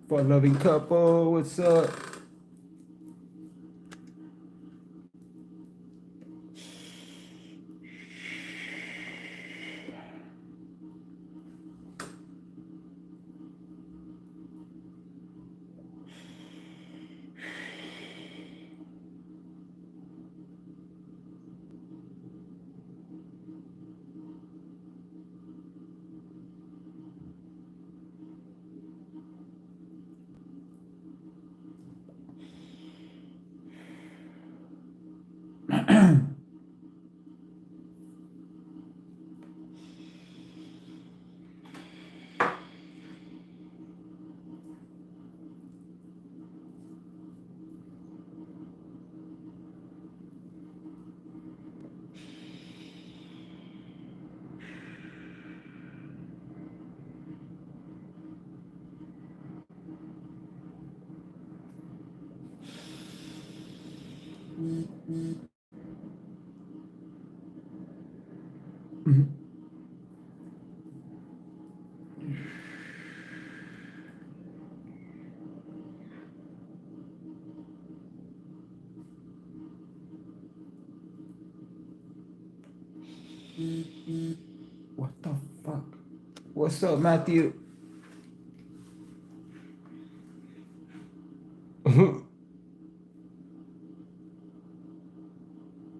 For a loving couple, what's up? What the fuck? What's up, Matthew?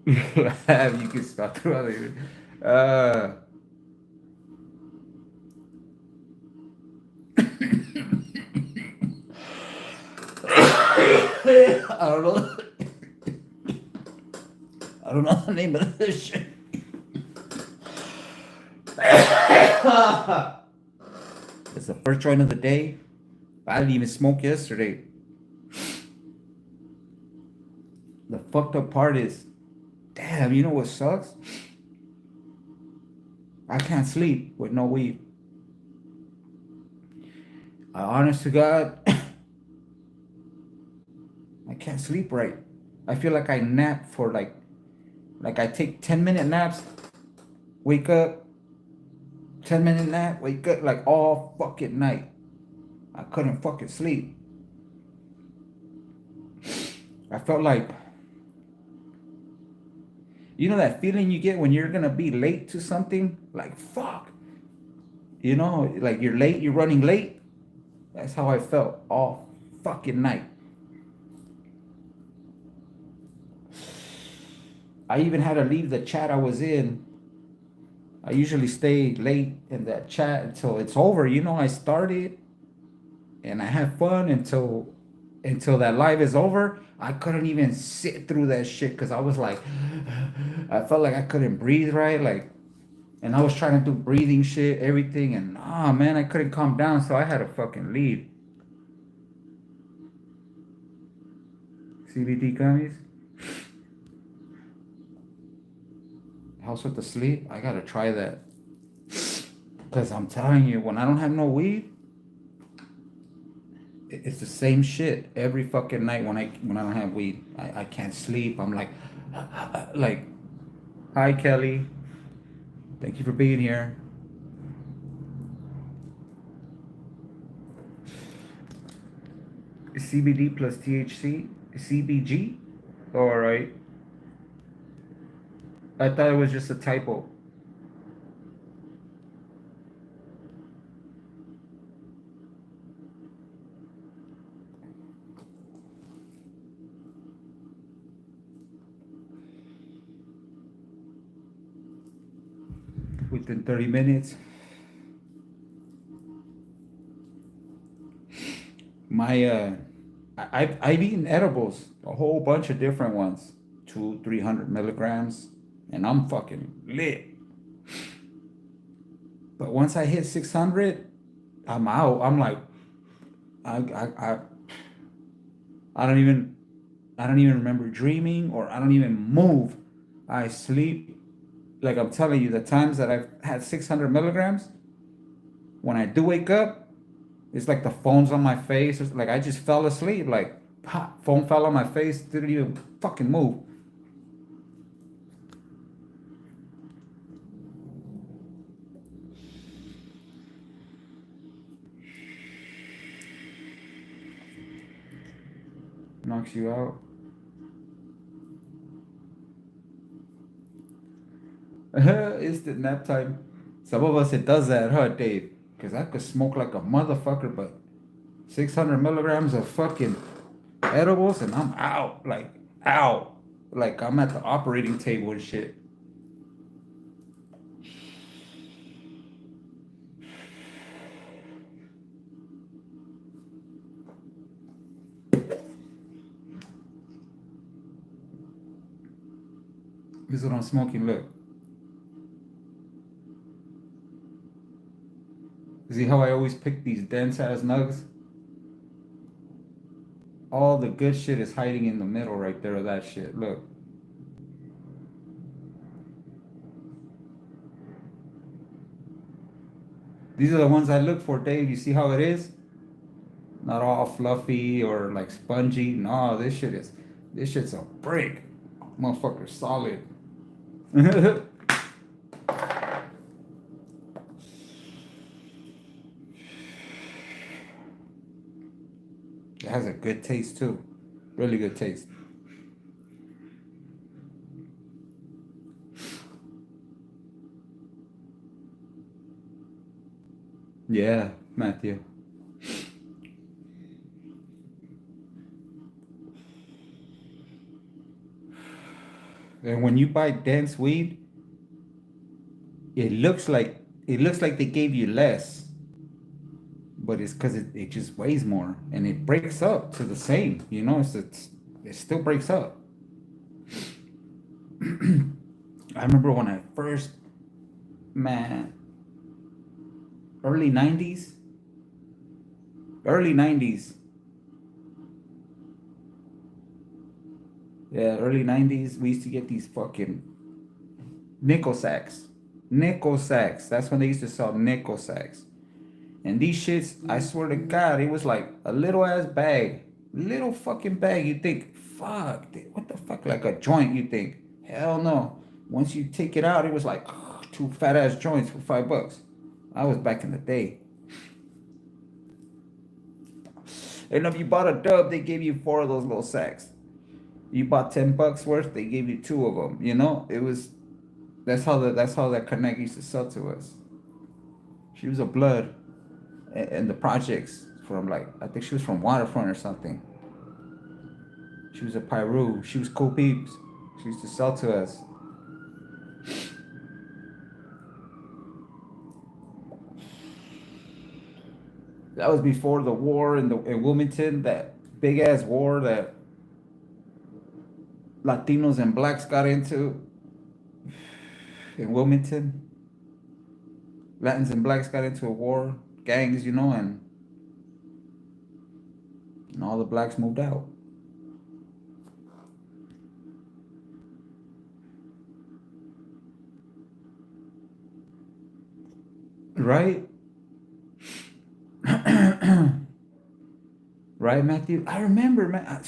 You can start through other. Uh, I don't know. I don't know the name of this shit. It's the first joint of the day. I didn't even smoke yesterday. The fucked up part is, damn, you know what sucks? I can't sleep with no weed. I honest to God, I can't sleep right. I feel like I nap for like I take 10-minute naps, wake up, 10-minute nap, wake up like all fucking night. I couldn't fucking sleep. I felt like, you know that feeling you get when you're gonna be late to something? Like, fuck. You know, like you're late, you're running late. That's how I felt all fucking night. I even had to leave the chat I was in. I usually stay late in that chat until it's over. You know, I started and I have fun until that live is over. I couldn't even sit through that shit because I was like, I felt like I couldn't breathe right. Like, and I was trying to do breathing shit, everything, and man, I couldn't calm down, so I had to fucking leave. CBD gummies helps with the sleep. I gotta try that because I'm telling you, when I don't have no weed, it's the same shit every fucking night. When I don't have weed, I can't sleep. I'm like, like, hi Kelly, thank you for being here. CBD plus THC, CBG. All right, I thought it was just a typo. Within 30 minutes, my I've eaten edibles, a whole bunch of different ones, 300 milligrams, and I'm fucking lit. But once I hit 600, I'm out. I'm like, I I I, I don't even I don't even remember dreaming or I don't even move. I sleep. Like I'm telling you, the times that I've had 600 milligrams, when I do wake up, it's like the phone's on my face. It's like I just fell asleep. Like, pop, phone fell on my face, didn't even fucking move. Knocks you out. Instant nap time. Some of us it does that, huh, Dave? Because I could smoke like a motherfucker, but 600 milligrams of fucking edibles and I'm out. Like, out. Like, I'm at the operating table and shit. This is what I'm smoking. Look. See how I always pick these dense ass nugs? All the good shit is hiding in the middle right there of that shit. Look. These are the ones I look for, Dave. You see how it is? Not all fluffy or like spongy. No, this shit's a brick. Motherfucker solid. It has a good taste too. Really good taste. Yeah, Matthew. And when you buy dense weed, it looks like they gave you less, but it's because it just weighs more and it breaks up to the same. You know, it still breaks up. I remember when I first, man, early 90s, early 90s. Yeah, early 90s, we used to get these fucking nickel sacks. Nickel sacks. That's when they used to sell nickel sacks. And these shits, I swear to God, it was like a little ass bag. Little fucking bag. You think, fuck, what the fuck? Like a joint, you think. Hell no. Once you take it out, it was like two fat ass joints for $5. I was back in the day. And if you bought a dub, they gave you 4 of those little sacks. You bought $10 worth, they gave you 2 of them. You know, it was that's how that connect used to sell to us. She was a blood and the projects from like I think she was from Waterfront or something. She was a Pyru. She was cool peeps. She used to sell to us. That was before the war in Wilmington, that big ass war that Latinos and blacks got into in Wilmington. Latins and blacks got into a war, gangs, you know, and all the blacks moved out. Right? Right, Matthew? I remember, man.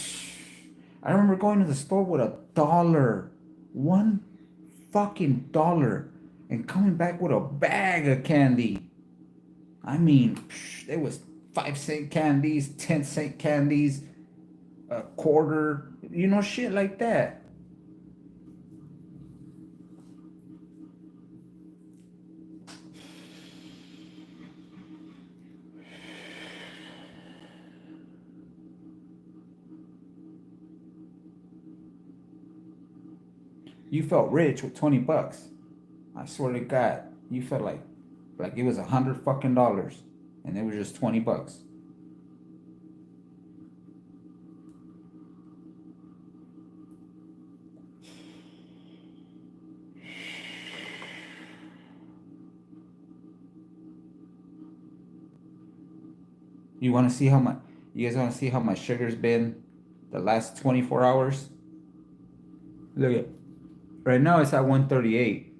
I remember going to the store with $1, one fucking dollar, and coming back with a bag of candy. I mean, there was 5-cent candies, 10-cent candies, a quarter, you know, shit like that. You felt rich with $20. I swear to God, you felt like it was $100 fucking, and it was just $20. You want to see how my you guys want to see how my sugar's been the last 24 hours? Look at right now it's at 138.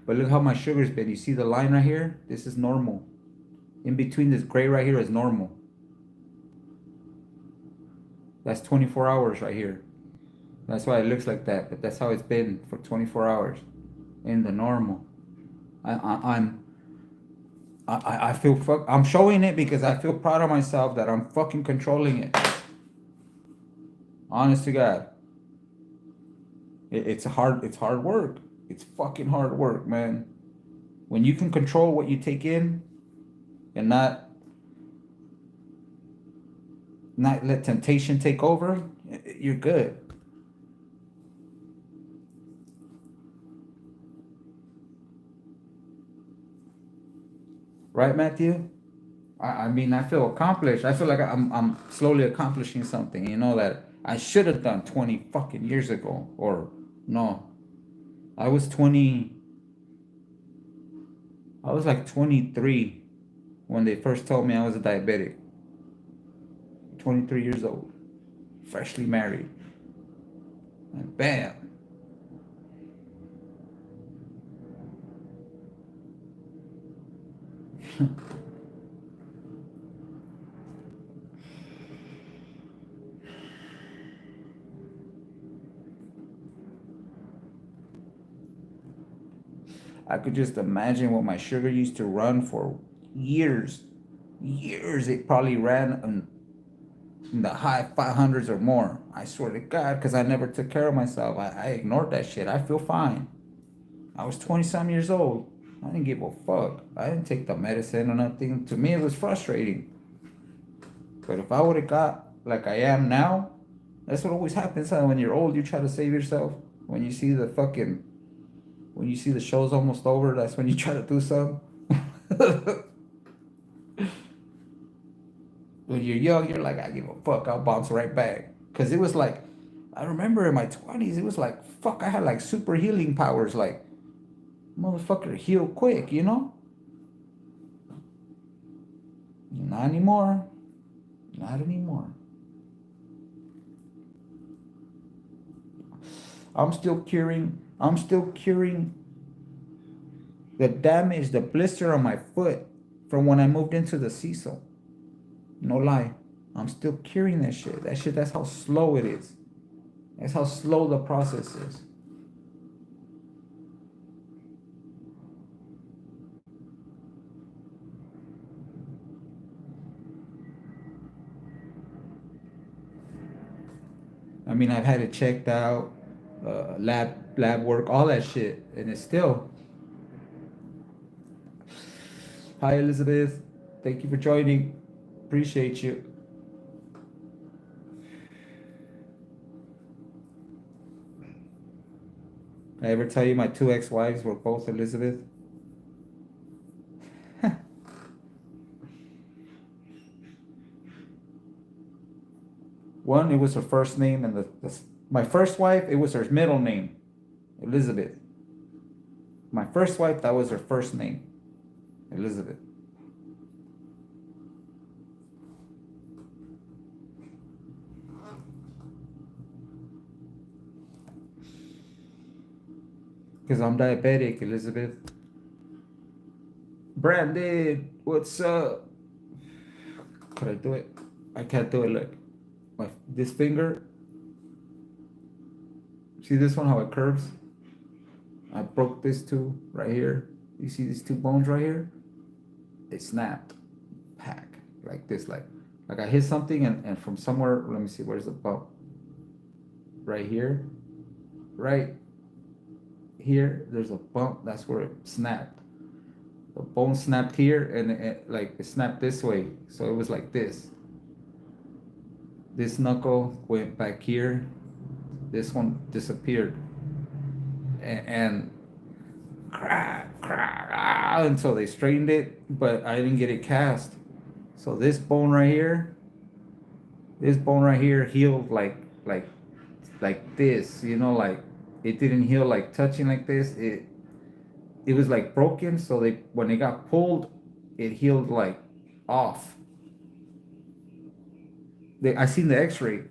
But look how my sugar's been. You see the line right here? This is normal. In between this gray right here is normal. That's 24 hours right here. That's why it looks like that, but that's how it's been for 24 hours in the normal. I'm I feel I'm showing it because I feel proud of myself that I'm fucking controlling it. Honest to God, it's hard. It's hard work. It's fucking hard work, man. When you can control what you take in and not let temptation take over, you're good. Right, Matthew? I mean, I feel accomplished. I feel like I'm slowly accomplishing something, that I should have done 20 fucking years ago. Or no, I was 20, I was like 23 when they first told me I was a diabetic. 23 years old, freshly married. And bam. I could just imagine what my sugar used to run for years. Years. It probably ran in the high 500s or more. I swear to God, because I never took care of myself. I ignored that shit. I feel fine. I was 20 some years old. I didn't give a fuck. I didn't take the medicine or nothing. To me, it was frustrating. But if I would have got like I am now, that's what always happens. Huh? When you're old, you try to save yourself. When you see when you see the show's almost over, that's when you try to do something. When you're young, you're like, I give a fuck. I'll bounce right back. Because it was like, I remember in my 20s, it was like, fuck, I had like super healing powers. Like, motherfucker, heal quick, Not anymore. Not anymore. I'm still curing the damage, the blister on my foot from when I moved into the Cecil. No lie. I'm still curing that shit. That's how slow it is. That's how slow the process is. I mean, I've had it checked out, lab work, all that shit, and it's still. Hi, Elizabeth. Thank you for joining. Appreciate you. I ever tell you my two ex-wives were both Elizabeth? One, it was her first name, and my first wife, it was her middle name, Elizabeth. My first wife, that was her first name, Elizabeth. Because I'm diabetic, Elizabeth. Brandon, what's up? Could I do it? I can't do it. Look, this finger. See this one, how it curves? I broke this too, right here. You see these two bones right here? They snapped. Pack. Like this, like I hit something and from somewhere, let me see, where's the bump? Right here. Right here, there's a bump. That's where it snapped. The bone snapped here and it snapped this way. So it was like this. This knuckle went back here. This one disappeared. And crack, crack, until they straightened it, but I didn't get it cast. So this bone right here healed like this, like it didn't heal like touching like this. It was like broken, so when it got pulled, it healed like off. I seen the X-ray,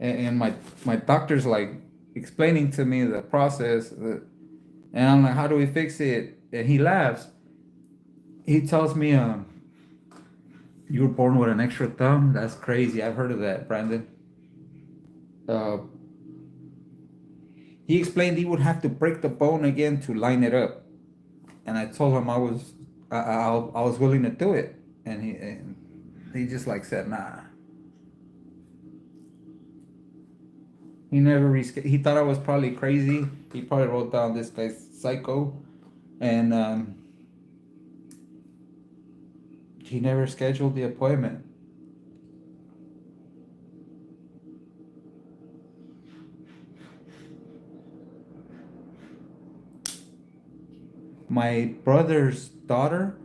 and my doctor's like explaining to me the process, and I'm like, how do we fix it? And he laughs. He tells me, you were born with an extra thumb. That's crazy. I've heard of that, Brandon. Uh, he explained he would have to break the bone again to line it up, and I told him I was willing to do it, and he just like said, nah. He never he thought I was probably crazy. He probably wrote down this guy's psycho, and he never scheduled the appointment. My brother's daughter,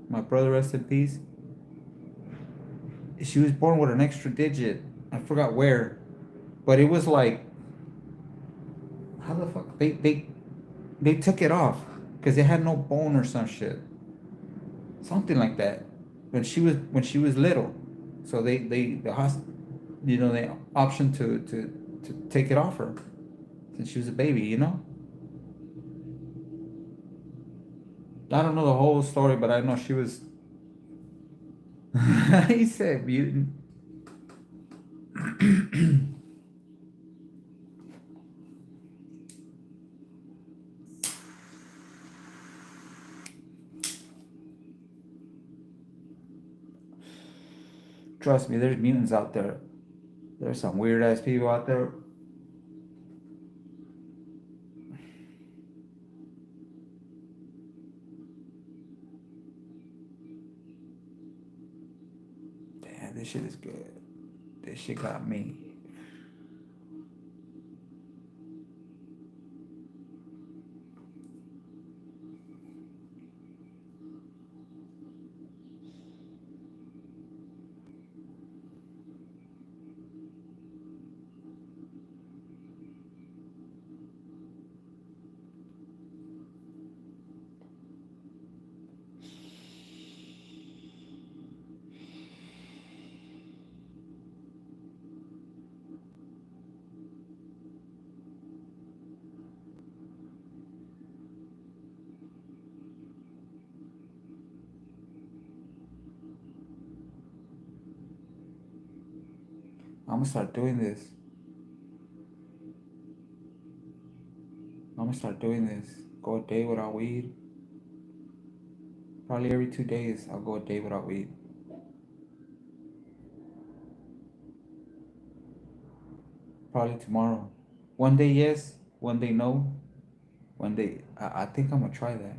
my brother rest in peace. She was born with an extra digit. I forgot where, but it was like, how the fuck they took it off because it had no bone or some shit, something like that. When she was little, so the they option to take it off her since she was a baby. I don't know the whole story, but I know she was. He said mutant. Trust me, there's mutants out there. There's some weird ass people out there. Damn, this shit is good. This shit got me. I'm gonna start doing this. I'm gonna start doing this. Go a day without weed. Probably every 2 days, I'll go a day without weed. Probably tomorrow. One day yes, one day no. One day, I think I'm gonna try that.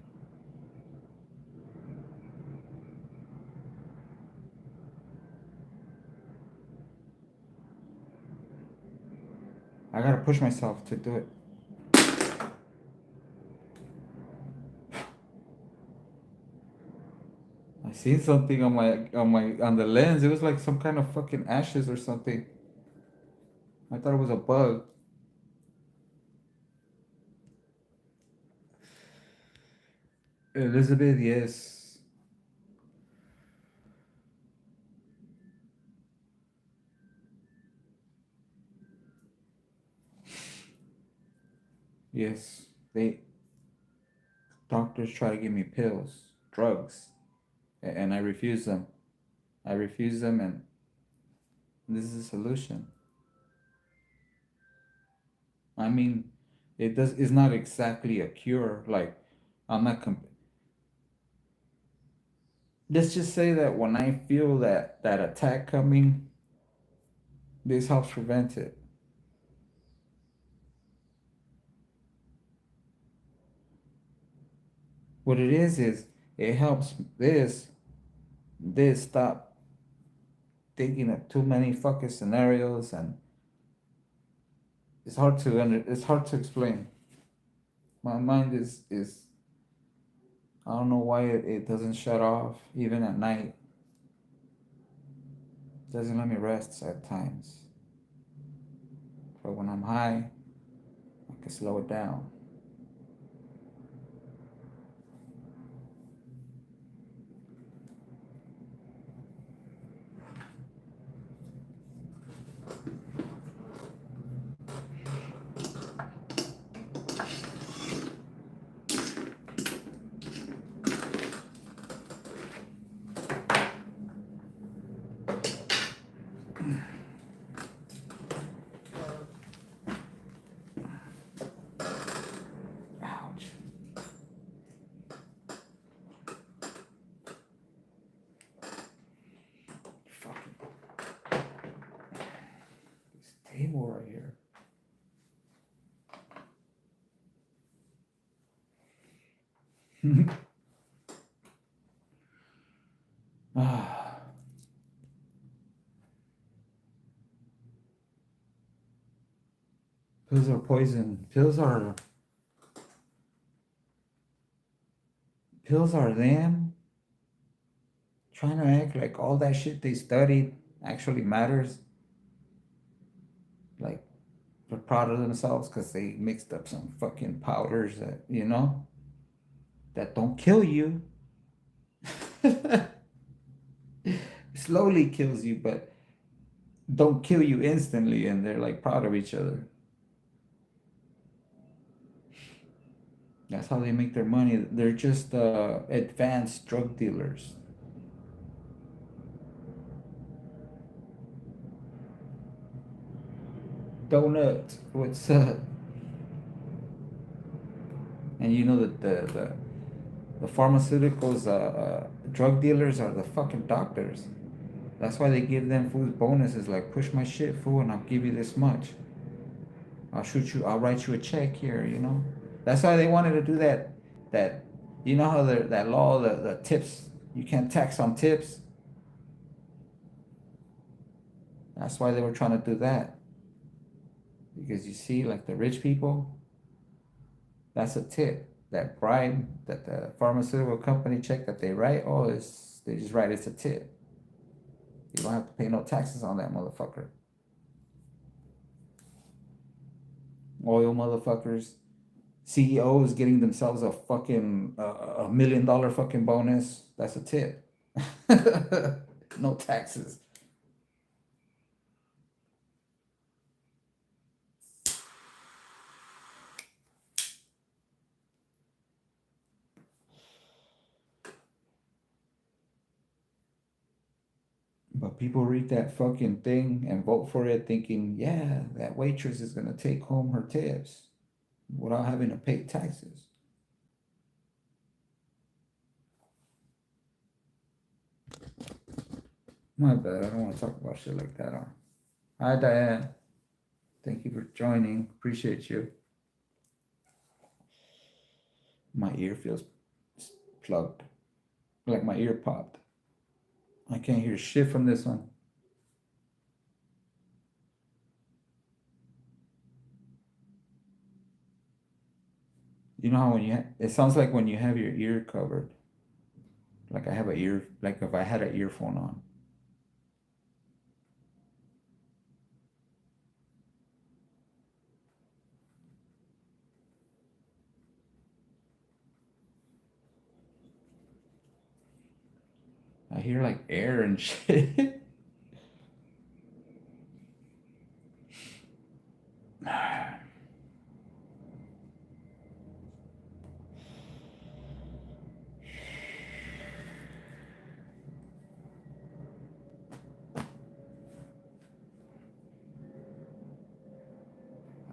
I gotta push myself to do it. I seen something on the lens. It was like some kind of fucking ashes or something. I thought it was a bug. Elizabeth, yes. Yes. Doctors try to give me pills, drugs, and I refuse them. I refuse them, and this is a solution. I mean, it's not exactly a cure. Like, I'm not let's just say that when I feel that attack coming, this helps prevent it. What it is it helps this stop thinking of too many fucking scenarios, and it's hard to explain. My mind is I don't know why it doesn't shut off even at night. It doesn't let me rest at times. But when I'm high, I can slow it down. Ouch. Fucking this table right here. Ah, pills are poison. Pills are them trying to act like all that shit they studied actually matters. Like they're proud of themselves because they mixed up some fucking powders that that don't kill you. Slowly kills you, but don't kill you instantly, and they're like proud of each other. That's how they make their money. They're just advanced drug dealers. Donut, what's up? And you know that the pharmaceuticals drug dealers are the fucking doctors. That's why they give them fools bonuses like push my shit, fool, and I'll give you this much. I'll write you a check here. That's why they wanted to do that you know how that law, the tips, you can't tax on tips. That's why they were trying to do that. Because you see, like the rich people, that's a tip. That bribe that the pharmaceutical company check that they write, they just write it's a tip. You don't have to pay no taxes on that motherfucker. Oil motherfuckers, CEOs getting themselves a fucking $1 million fucking bonus. That's a tip. No taxes. But people read that fucking thing and vote for it thinking, yeah, that waitress is gonna take home her tips without having to pay taxes. My bad, I don't want to talk about shit like that. Hi, Diane. Thank you for joining. Appreciate you. My ear feels plugged, like my ear popped. I can't hear shit from this one. You know how it sounds like when you have your ear covered. Like I have like if I had an earphone on. I hear like air and shit.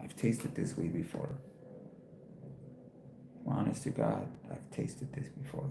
I've tasted this weed before. Honest to God, I've tasted this before.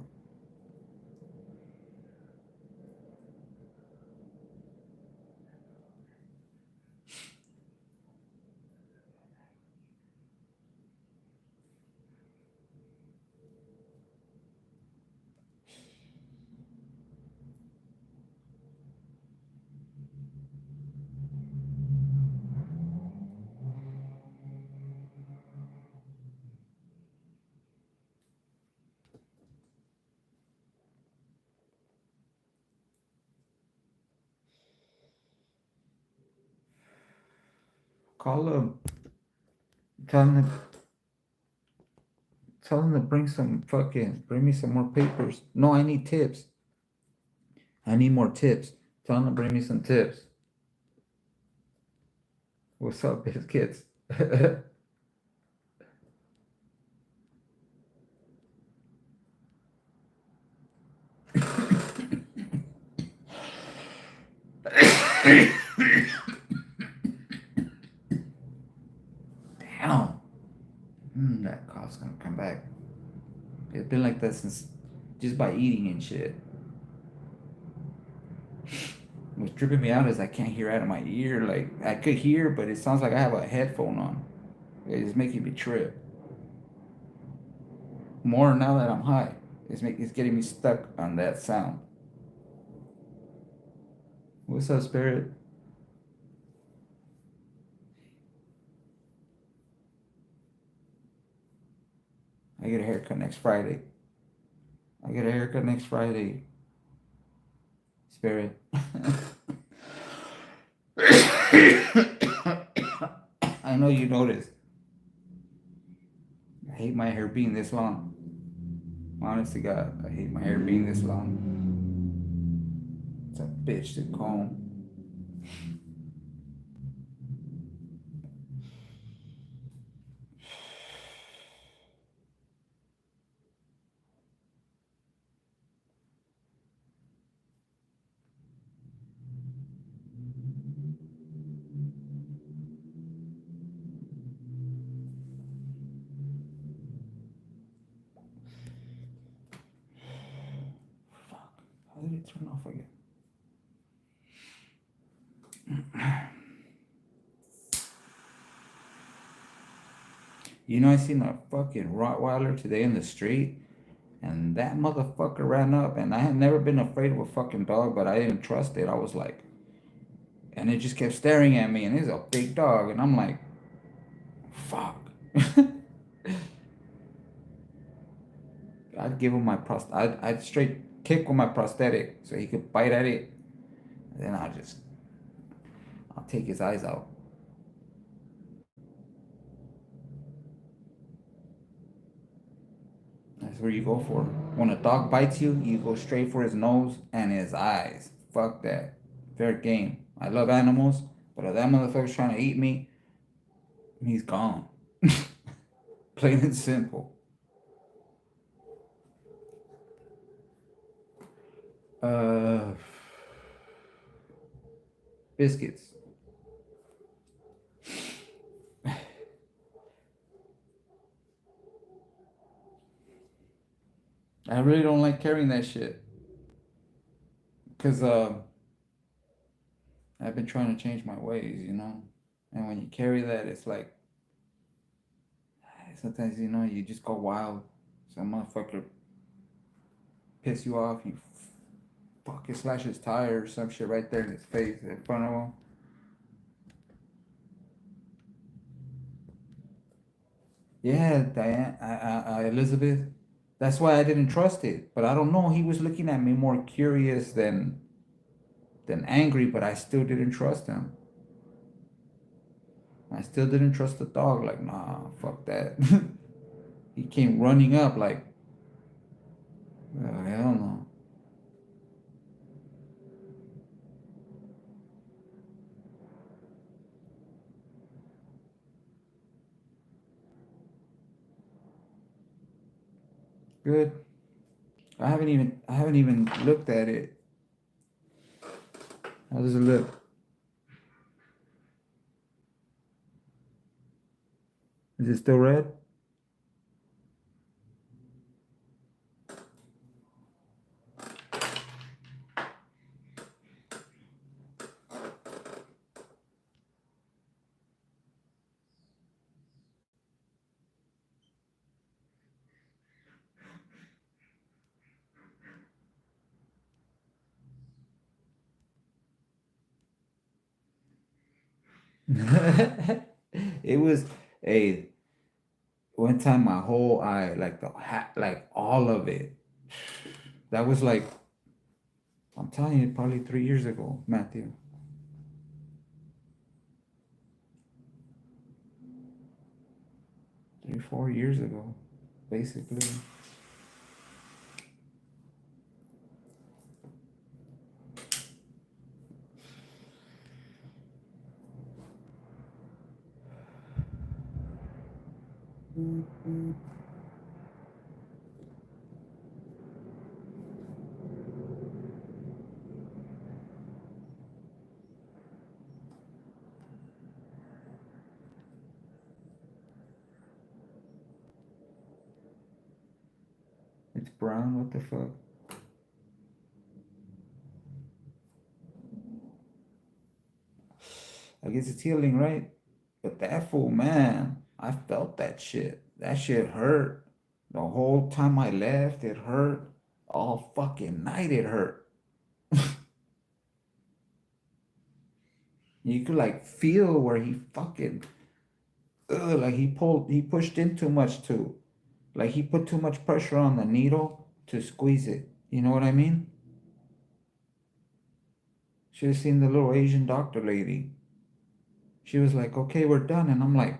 Call them. Tell them to, tell them to bring me some more papers. No, I need tips. I need more tips. Tell them to bring me some tips. What's up, biscuits? Damn. That cough's gonna come back. It's been like that since just by eating and shit. What's tripping me out is I can't hear out of my ear. Like I could hear, but it sounds like I have a headphone on. It's making me trip. more now that I'm high. It's getting me stuck on that sound. What's up, Spirit? I get a haircut next Friday. I get a haircut next Friday. Spirit. I know you noticed. I hate my hair being this long. Honest to God, I hate my hair being this long. It's a bitch to comb. Fuck. How did it turn off again? You know, I seen a fucking Rottweiler today in the street, and that motherfucker ran up, and I had never been afraid of a fucking dog, but I didn't trust it. I was like, and it just kept staring at me, and it's a big dog, and I'm like, fuck. I'd give him my I'd straight kick with my prosthetic so he could bite at it. And then I'll take his eyes out. That's where you go for. When a dog bites you, you go straight for his nose and his eyes. Fuck that. Fair game. I love animals, but if that motherfucker's trying to eat me, he's gone. Plain and simple. Uh, biscuits. I really don't like carrying that shit. Because I've been trying to change my ways, you know? And when you carry that, it's like, sometimes, you know, you just go wild. Some motherfucker piss you off, you fucking slash his tire or some shit right there in his face in front of him. Yeah, Diane, Elizabeth. That's why I didn't trust it. But I don't know. He was looking at me more curious than angry, but I still didn't trust him. I still didn't trust the dog. Like, nah, fuck that. He came running up like, oh, hell no. Good. I haven't even looked at it. How does it look? Is it still red? It was a one time my whole eye, like the hat, like all of it. That was like, I'm telling you, probably 3 years ago, Matthew. 3, 4 years ago, basically. It's brown. What the fuck? I guess it's healing, right? But that fool, man, I felt that shit. That shit hurt. The whole time I left, it hurt. All fucking night it hurt. You could like feel where he fucking, like he pushed in too much too. Like he put too much pressure on the needle to squeeze it. You know what I mean? Should have seen the little Asian doctor lady. She was like, okay, we're done. And I'm like,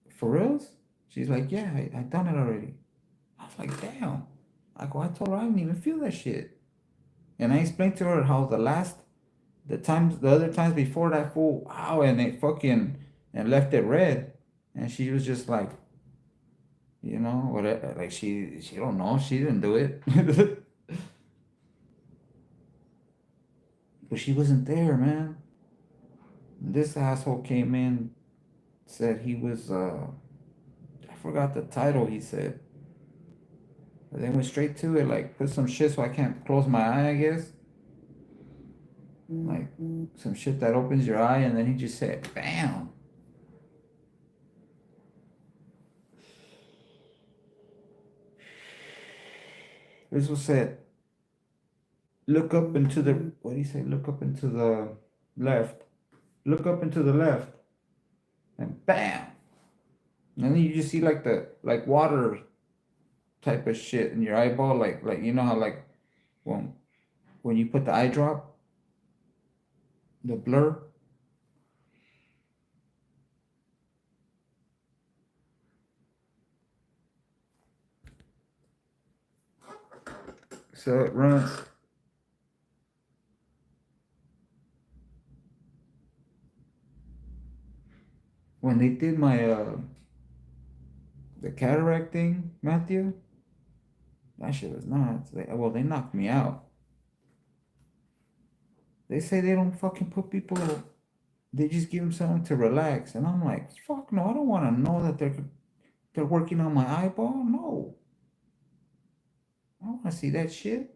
for reals? She's like, yeah, I done it already. I was like, damn. I go, I told her I didn't even feel that shit. And I explained to her how the other times before that fool, wow, and it fucking, and left it red. And she was just like, what, like she don't know, she didn't do it. But she wasn't there, man. This asshole came in, said he was, I forgot the title he said. But they went straight to it, like put some shit so I can't close my eye, I guess. Like some shit that opens your eye, and then he just said, bam. This was said, look up into the, what do you say? Look up into the left. Look up into the left. And bam. And then you just see like like water type of shit in your eyeball, like you know how like when when you put the eye drop, the blur. So it runs. When they did my the cataract thing, Matthew, that shit was nuts. Well, they knocked me out. They say they don't fucking put people. They just give them something to relax, and I'm like, fuck no, I don't want to know that they're working on my eyeball. No, I don't want to see that shit.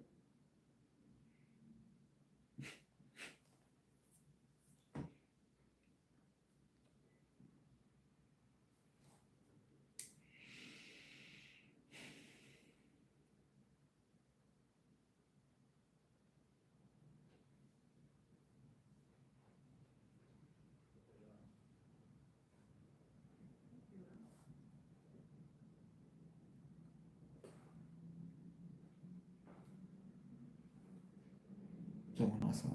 So when I saw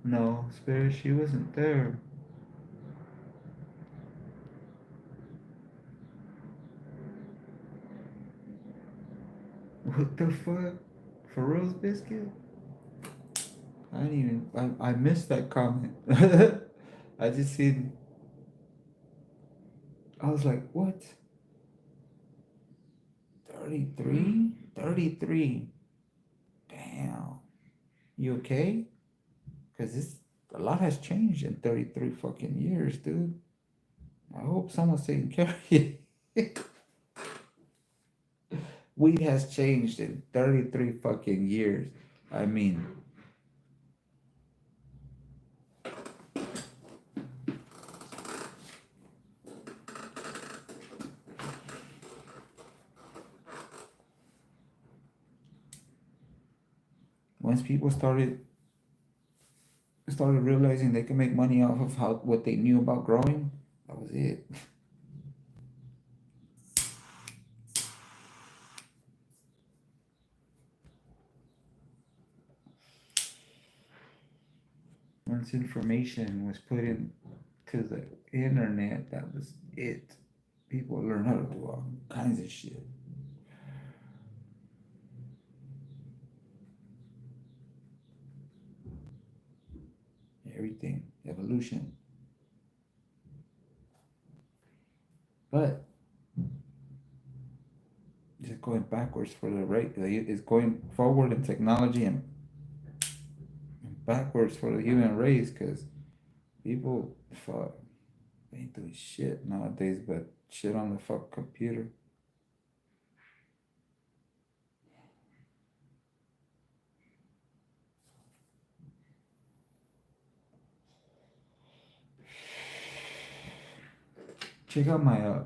no, Spirit, she wasn't there. What the fuck? For reals, biscuit? I didn't even. I missed that comment. I just seen. I was like, what? 33? 33. Damn. You okay? Because this a lot has changed in 33 fucking years, dude. I hope someone's taking care of you. Weed has changed in 33 fucking years. I mean, once people started realizing they can make money off of how what they knew about growing, that was it. Once information was put into the internet, that was it. People learn how to do all kinds of shit. everything, evolution. But just going backwards for the right, it's going forward in technology and backwards for the human race because people, fuck, they ain't doing shit nowadays but shit on the fuck computer. Check out my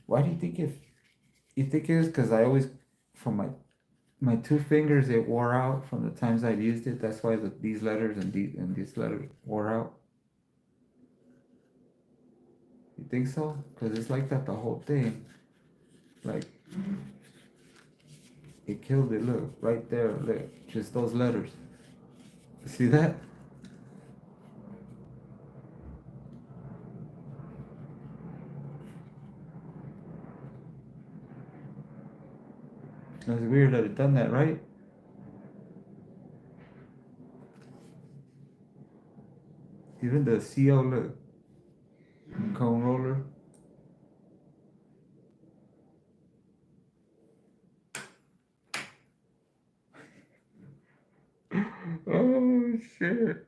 why do you think if you think it is because I always from my two fingers it wore out from the times I've used it. That's why these letters and these letters wore out. You think so? Because it's like that the whole thing. Like it killed it. Look right there. Look, just those letters. See that? It's weird that it done that, right? Even the CO look cone roller. Oh shit.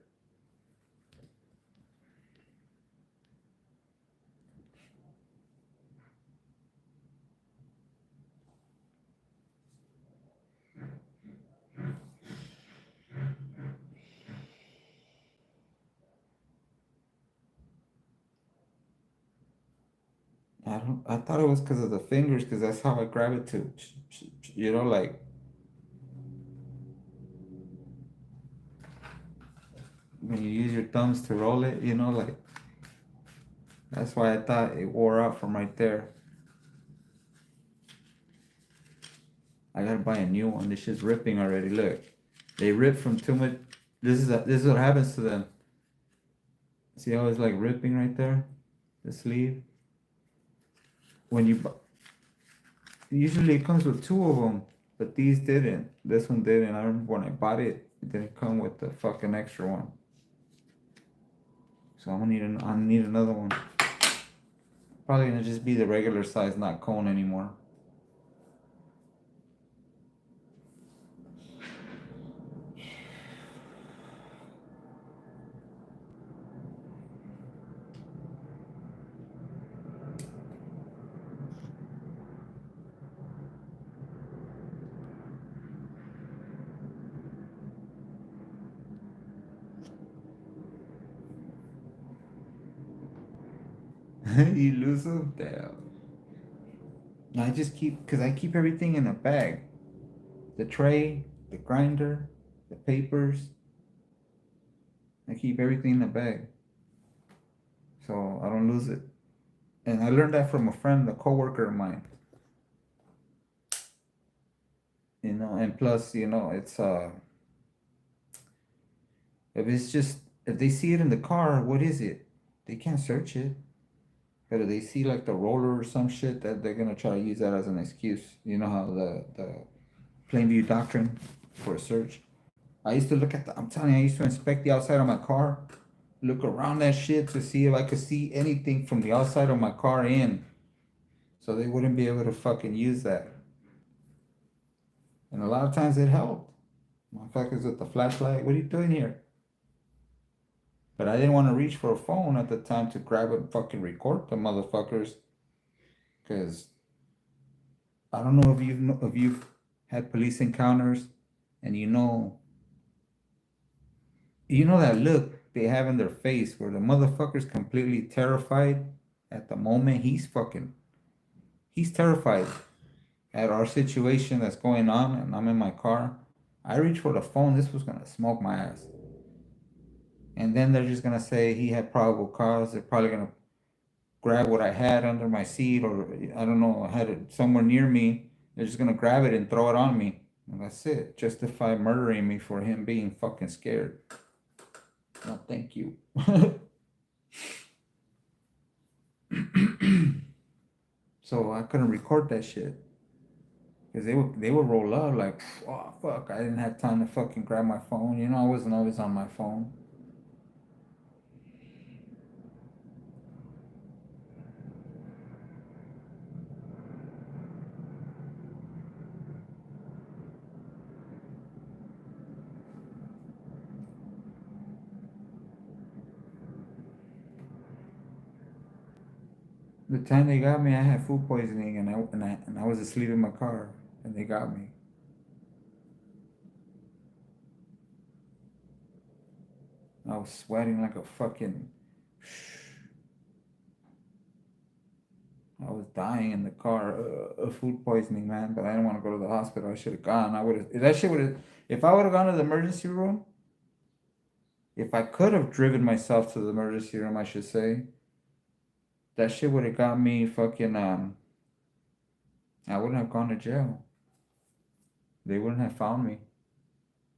I thought it was because of the fingers, because that's how I grab it to, like when you use your thumbs to roll it, like that's why I thought it wore out from right there. I gotta buy a new one. This shit's ripping already. Look, they rip from too much. This is what happens to them. See how it's like ripping right there, the sleeve. When usually it comes with two of them, but these didn't. This one didn't. I remember when I bought it, it didn't come with the fucking extra one. So I need another one. Probably gonna just be the regular size, not cone anymore. You lose them? Damn. I just because I keep everything in a bag. The tray, the grinder, the papers. I keep everything in a bag. So I don't lose it. And I learned that from a friend, a coworker of mine. And plus, it's if they see it in the car, what is it? They can't search it. But if they see like the roller or some shit, that they're gonna try to use that as an excuse. You know how the Plainview doctrine for a search. I used to look at I'm telling you, I used to inspect the outside of my car, look around that shit to see if I could see anything from the outside of my car in. So they wouldn't be able to fucking use that. And a lot of times it helped. Motherfuckers with the flashlight, what are you doing here? But I didn't want to reach for a phone at the time to grab and fucking record the motherfuckers. Because I don't know if you've had police encounters and you know that look they have in their face where the motherfucker's completely terrified at the moment. He's terrified at our situation that's going on, and I'm in my car. I reach for the phone, this was gonna smoke my ass. And then they're just gonna say he had probable cause. They're probably gonna grab what I had under my seat, or I don't know, I had it somewhere near me. They're just gonna grab it and throw it on me. And that's it. Justify murdering me for him being fucking scared. No, thank you. So I couldn't record that shit. Cause they would roll up like, oh fuck, I didn't have time to fucking grab my phone. You know, I wasn't always on my phone. The time they got me, I had food poisoning, and I was asleep in my car, and they got me. I was sweating like a fucking. I was dying in the car of food poisoning, man. But I didn't want to go to the hospital. I should have gone. I would have. That shit would have. If I would have gone to the emergency room, if I could have driven myself to the emergency room, I should say, that shit would have got me fucking. I wouldn't have gone to jail. They wouldn't have found me.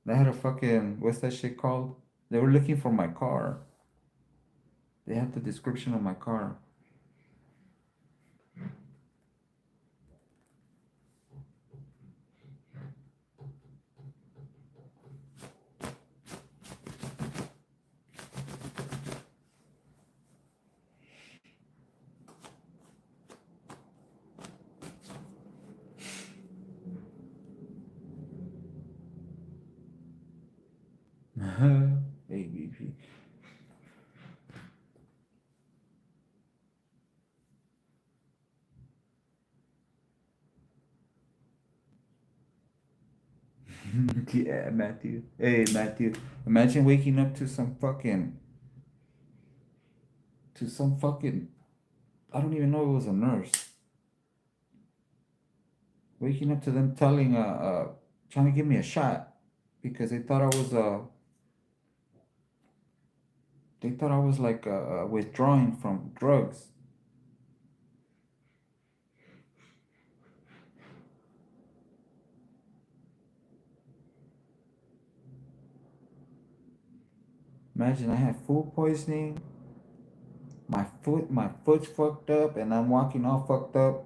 They had a fucking. What's that shit called? They were looking for my car. They had the description of my car. ABP. Yeah, Matthew. Hey, Matthew. Imagine waking up to some fucking, I don't even know it was a nurse. Waking up to them telling, trying to give me a shot because they thought I was like, withdrawing from drugs. Imagine I had food poisoning. My foot's fucked up, and I'm walking all fucked up.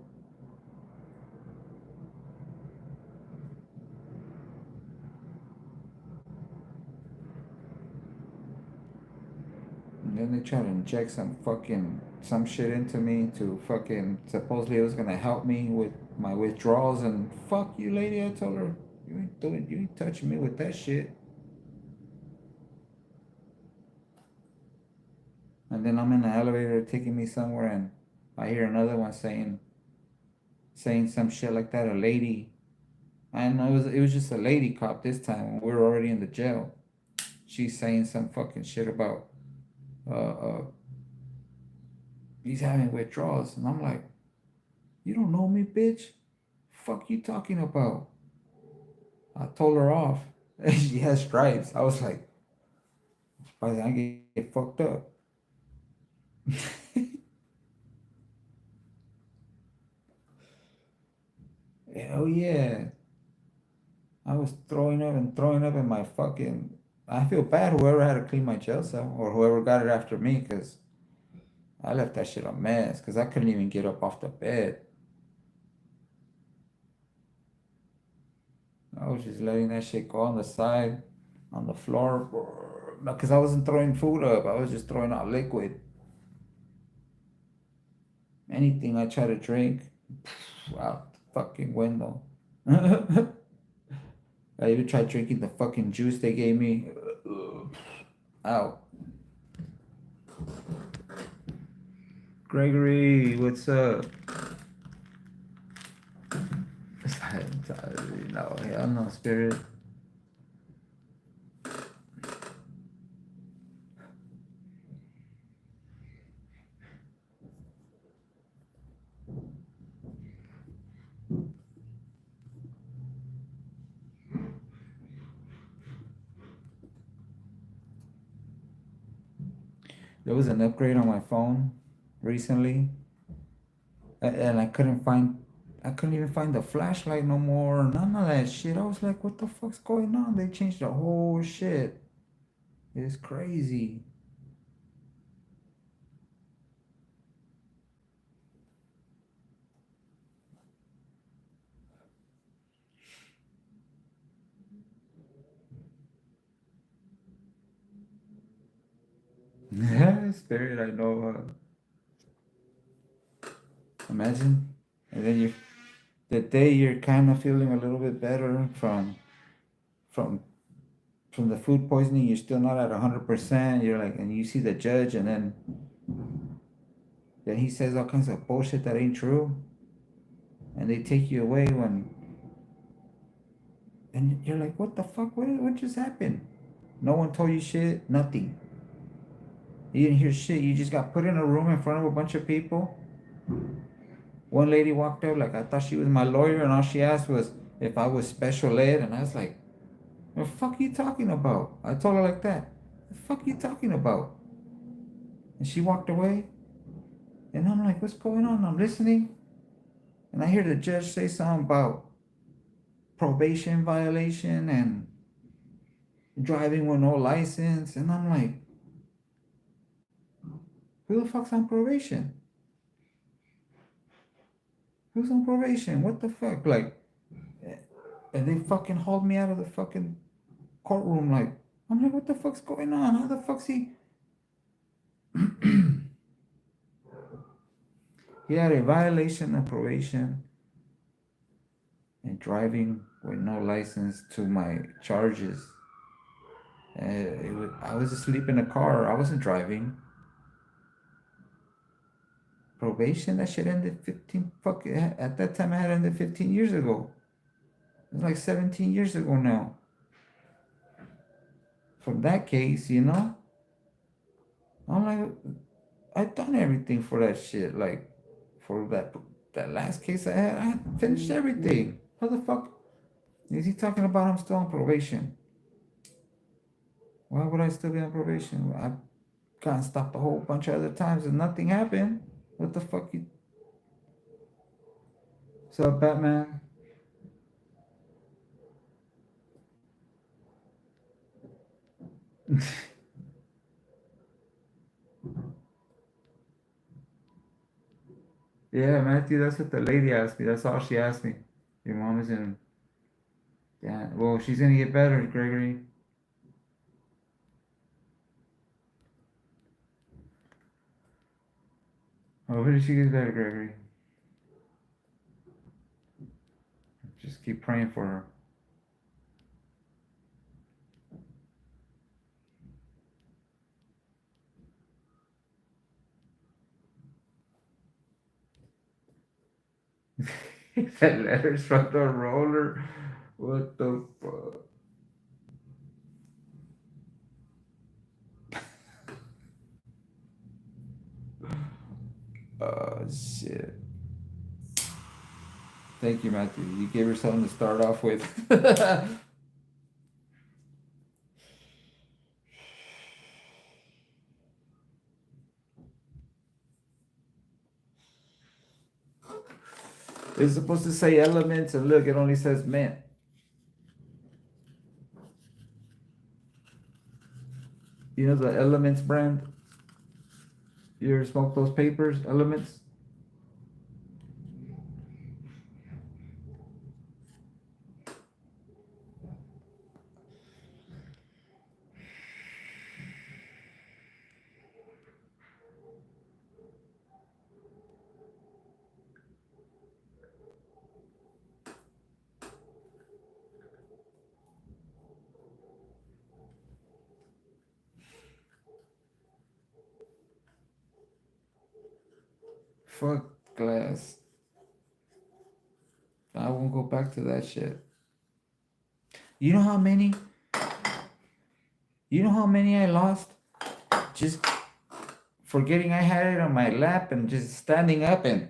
And then they try to inject some shit into me to fucking supposedly it was gonna help me with my withdrawals, and fuck you, lady. I told her, you ain't touching me with that shit. And then I'm in the elevator taking me somewhere, and I hear another one saying some shit like that. A lady, and it was just a lady cop this time, and we were already in the jail. She's saying some fucking shit about uh he's having withdrawals, and I'm like, you don't know me, bitch. Fuck you talking about? I told her off. She has stripes. I was like, by the time I get fucked up. Hell yeah. I was throwing up in my fucking. I feel bad whoever had to clean my jail cell or whoever got it after me because I left that shit a mess because I couldn't even get up off the bed. I was just letting that shit go on the side, on the floor, because I wasn't throwing food up. I was just throwing out liquid. Anything I try to drink, out the fucking window. I even tried drinking the fucking juice they gave me. Out. Gregory, what's up? No, hell no, spirit. There was an upgrade on my phone recently, and I couldn't even find the flashlight no more. None of that shit. I was like, what the fuck's going on? They changed the whole shit. It's crazy. Spirit, I know. Imagine, and then the day you're kind of feeling a little bit better from from the food poisoning, you're still not at 100%. You're like, and you see the judge, and then he says all kinds of bullshit that ain't true, and they take you away and you're like, what the fuck? What just happened? No one told you shit. Nothing. You didn't hear shit. You just got put in a room in front of a bunch of people. One lady walked up like I thought she was my lawyer, and all she asked was if I was special ed, and I was like, "The fuck you talking about?" I told her like that. The fuck you talking about? And she walked away, and I'm like, "What's going on?" I'm listening, and I hear the judge say something about probation violation and driving with no license, and I'm like, "Who the fuck's on probation? Who's on probation? What the fuck?" Like, and they fucking hauled me out of the fucking courtroom. Like, I'm like, "What the fuck's going on? How the fuck's he?" He had a violation of probation and driving with no license to my charges. I was asleep in the car. I wasn't driving. Probation, that shit ended 15 fuck at that time. I had ended 15 years ago. It's like 17 years ago now. From that case, I'm like, I've done everything for that shit. Like for that last case I had finished everything. How the fuck is he talking about I'm still on probation? Why would I still be on probation? I've gotten stopped a whole bunch of other times and nothing happened. What the fuck you? What's up, Batman? Yeah, Matthew, that's what the lady asked me. That's all she asked me. Your mom is in. Yeah, well, she's gonna get better, Gregory. Hopefully she gets better, Gregory. Just keep praying for her. That letters from the roller. What the fuck? Oh shit. Thank you, Matthew. You gave her something to start off with. It's supposed to say elements, and look, it only says mint. You know the Elements brand? You ever smoke those papers, Elements? Fuck glass. I won't go back to that shit. You know how many? You know how many I lost? Just forgetting I had it on my lap and just standing up and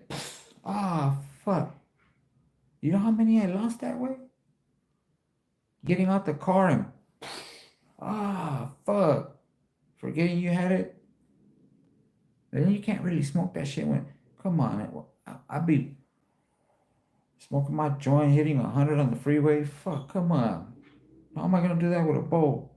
ah fuck. You know how many I lost that way? Getting out the car and fuck. Forgetting you had it. Then you can't really smoke that shit when come on. I'd be smoking my joint, hitting 100 on the freeway. Fuck, come on. How am I gonna do that with a bowl?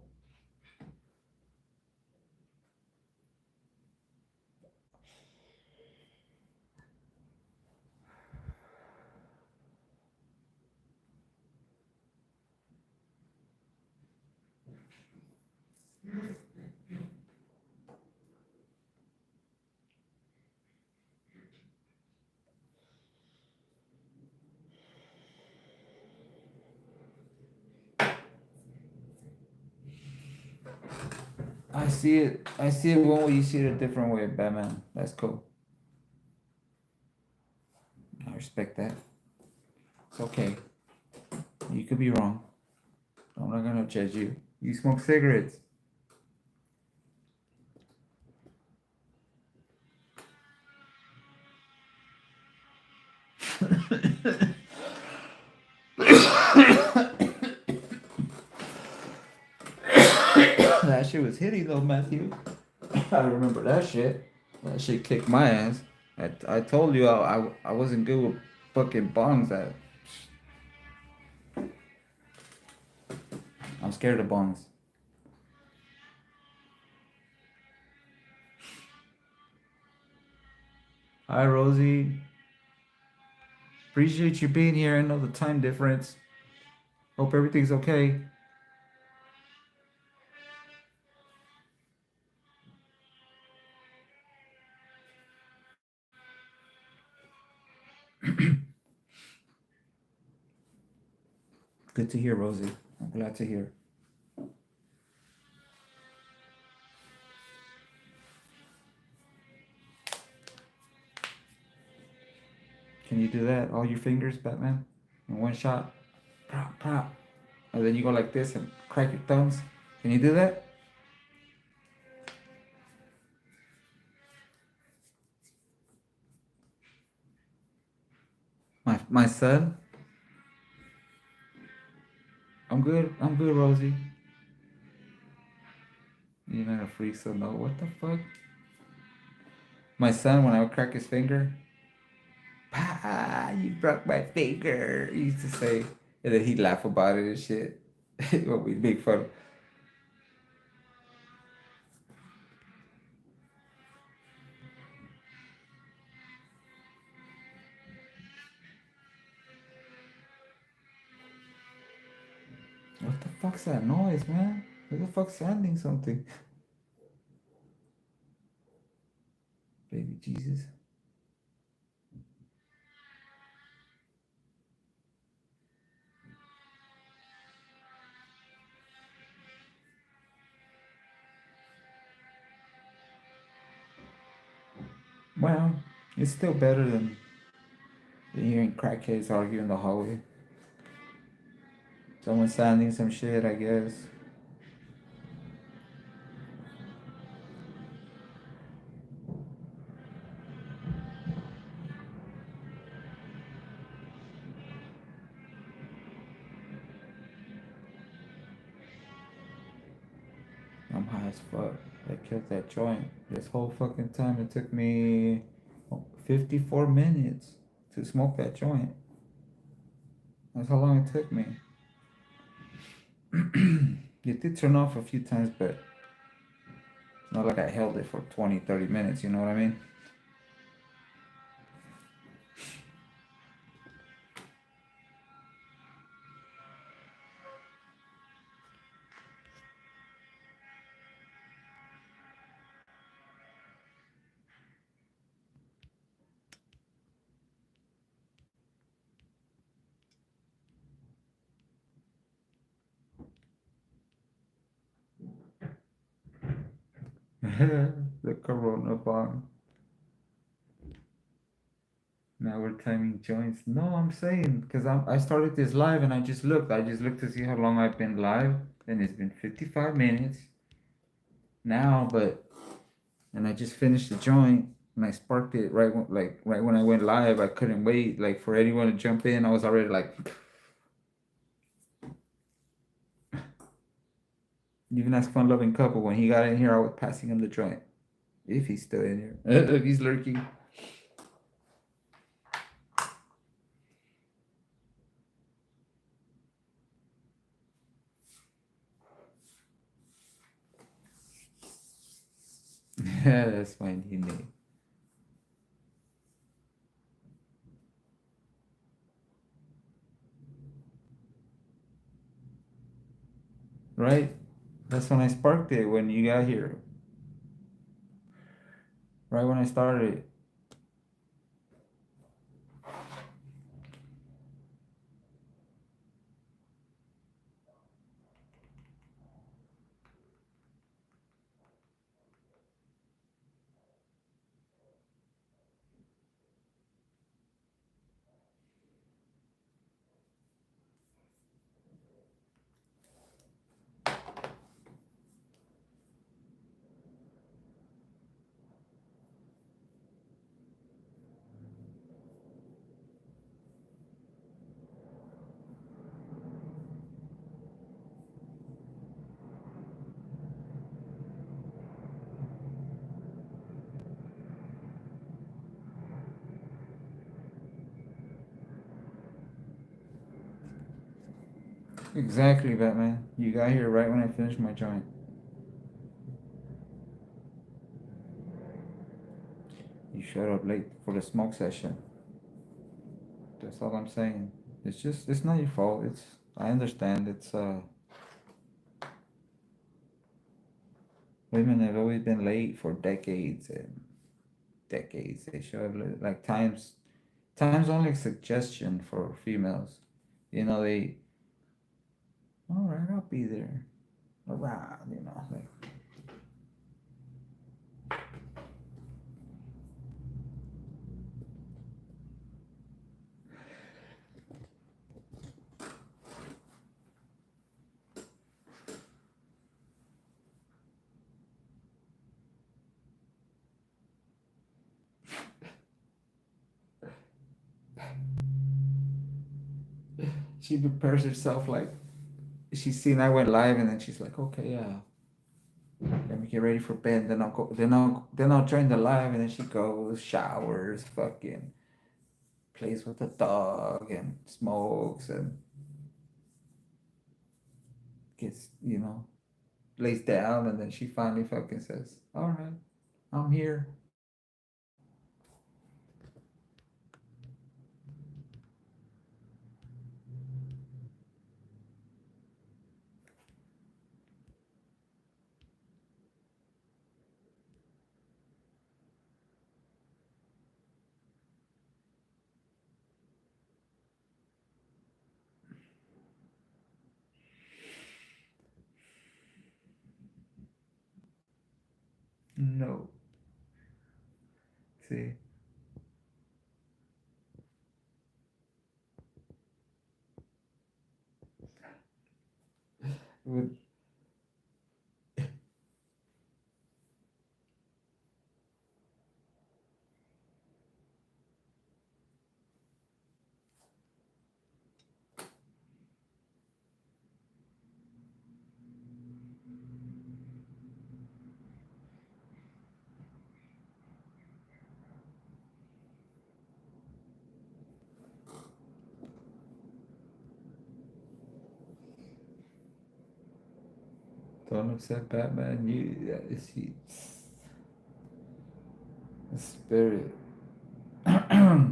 I see it. I see it one way. You see it a different way, Batman. That's cool. I respect that. It's okay. You could be wrong. I'm not gonna judge you. You smoke cigarettes. That shit was hitting though, Matthew. I remember that shit. That shit kicked my ass. I told you I wasn't good with fucking bongs. I'm scared of bongs. Hi, Rosie. Appreciate you being here. I know the time difference. Hope everything's okay. Good to hear, Rosie. I'm glad to hear. Can you do that? All your fingers, Batman? In one shot? Prop, prop. And then you go like this and crack your thumbs. Can you do that? My son? I'm good. I'm good, Rosie. You're not a freak, so no. What the fuck? My son, when I would crack his finger, "Pa, you broke my finger," he used to say. And then he'd laugh about it and shit. What we make fun of. What the fuck's that noise, man? Who the fuck's sanding something? Baby Jesus. Well, it's still better than hearing crackheads argue in the hallway. Someone sanding some shit, I guess. I'm high as fuck. I killed that joint. This whole fucking time it took me 54 minutes to smoke that joint. That's how long it took me. It did turn off a few times, but it's not like I held it for 20, 30 minutes, you know what I mean? The Corona bomb. Now we're timing joints. No, I'm saying because I started this live and I just looked. I just looked to see how long I've been live, and it's been 55 minutes now. But and I just finished the joint and I sparked it right when I went live. I couldn't wait like for anyone to jump in. I was already like. Even ask Fun Loving Couple when he got in here, I was passing him the joint. If he's still in here, if he's lurking. That's my new name. Right? That's when I sparked it when you got here. Right when I started. Exactly, Batman. You got here right when I finished my joint. You showed up late for the smoke session. That's all I'm saying. It's not your fault. I understand. Women have always been late for decades and decades. They show up like time's only a suggestion for females. They, all right, I'll be there around, like, she prepares herself like she's seen I went live and then she's like, okay, yeah, let me get ready for bed. Then I'll join the live and then she goes, showers, fucking plays with the dog and smokes and gets, lays down and then she finally fucking says, all right, I'm here. No. See, with don't upset Batman, is he the spirit. I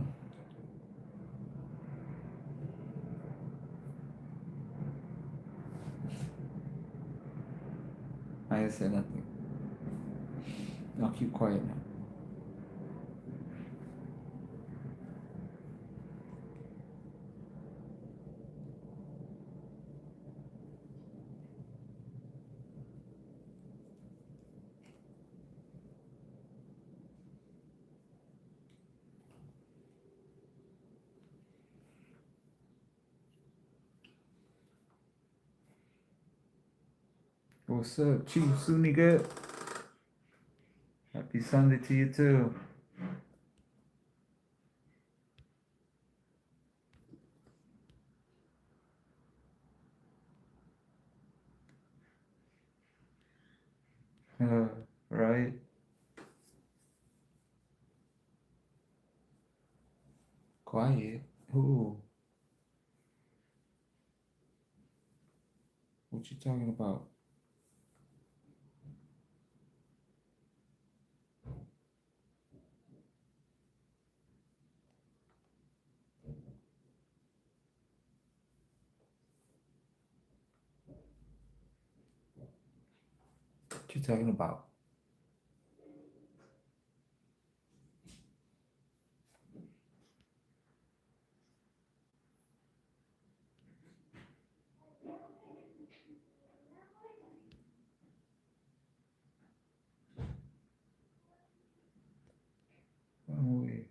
didn't say nothing. I'll keep quiet now. What's up, Chief Suniga? Happy Sunday to you too. Uh, right? Quiet. Who? What you talking about? What you talking about? What movie?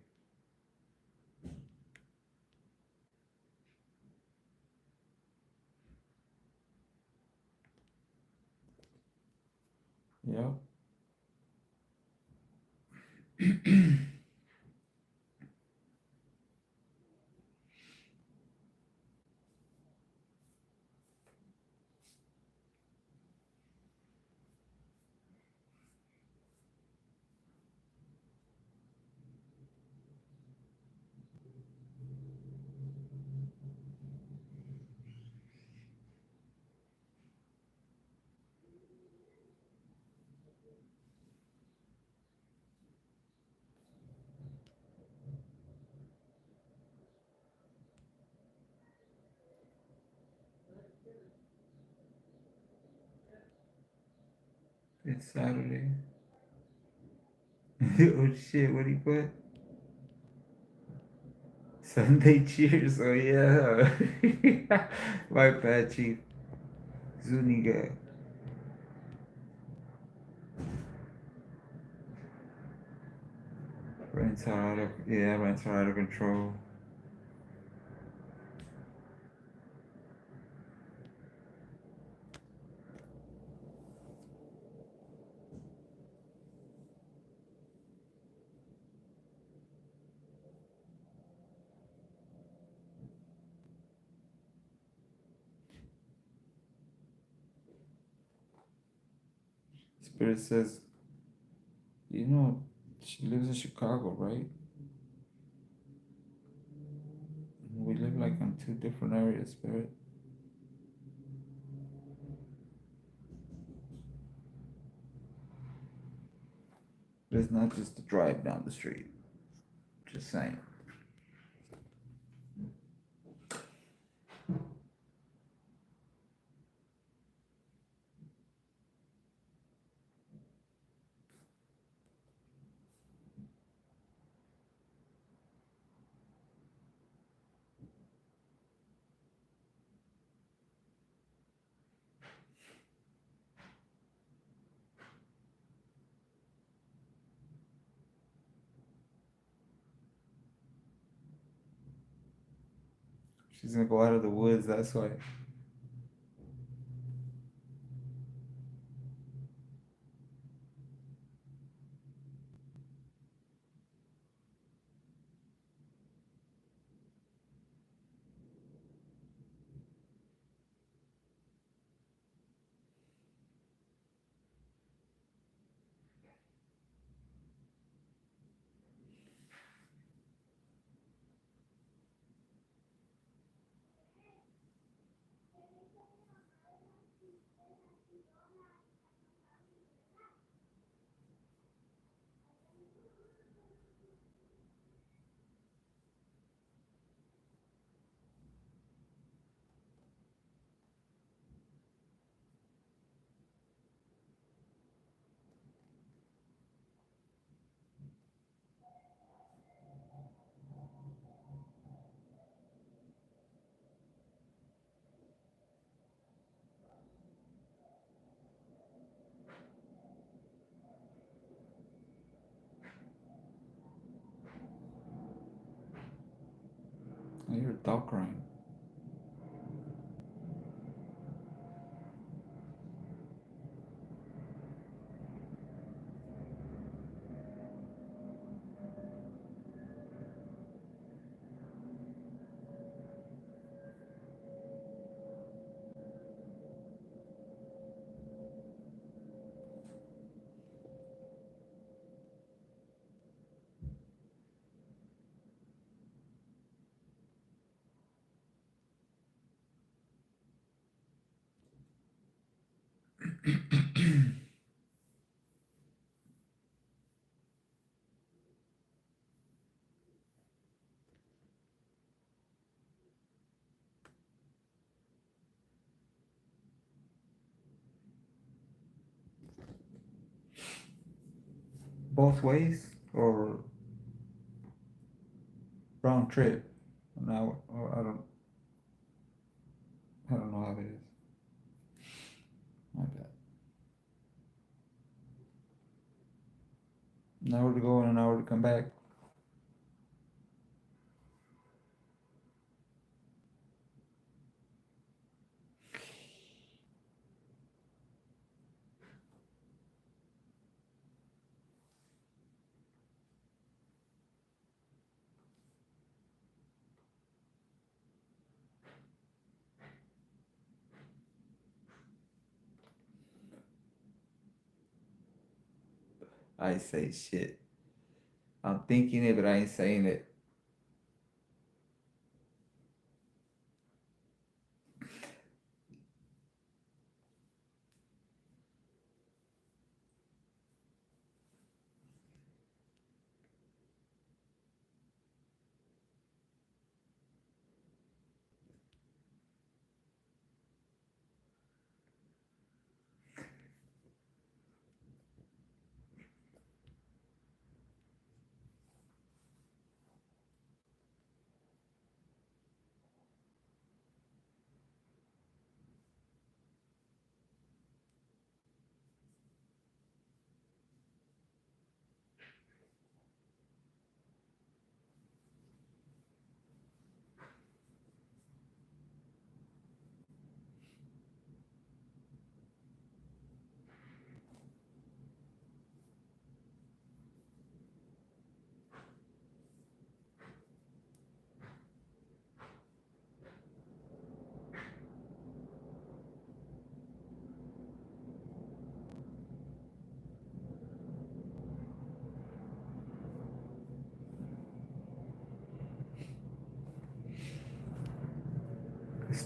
Yeah. It's Saturday. Oh shit, what he put? Sunday cheers. Oh yeah. My bad, Chief. Zuniga. Rents are out of yeah, rents are out of control. Spirit says, you know, she lives in Chicago, right? We live like in two different areas, Spirit. It's not just a drive down the street. Just saying. She's gonna go out of the woods, that's why. I hear a dog crying. Both ways or round trip? Now I don't know how it is. My bad. An hour to go and an hour to come back. I say shit. I'm thinking it, but I ain't saying it.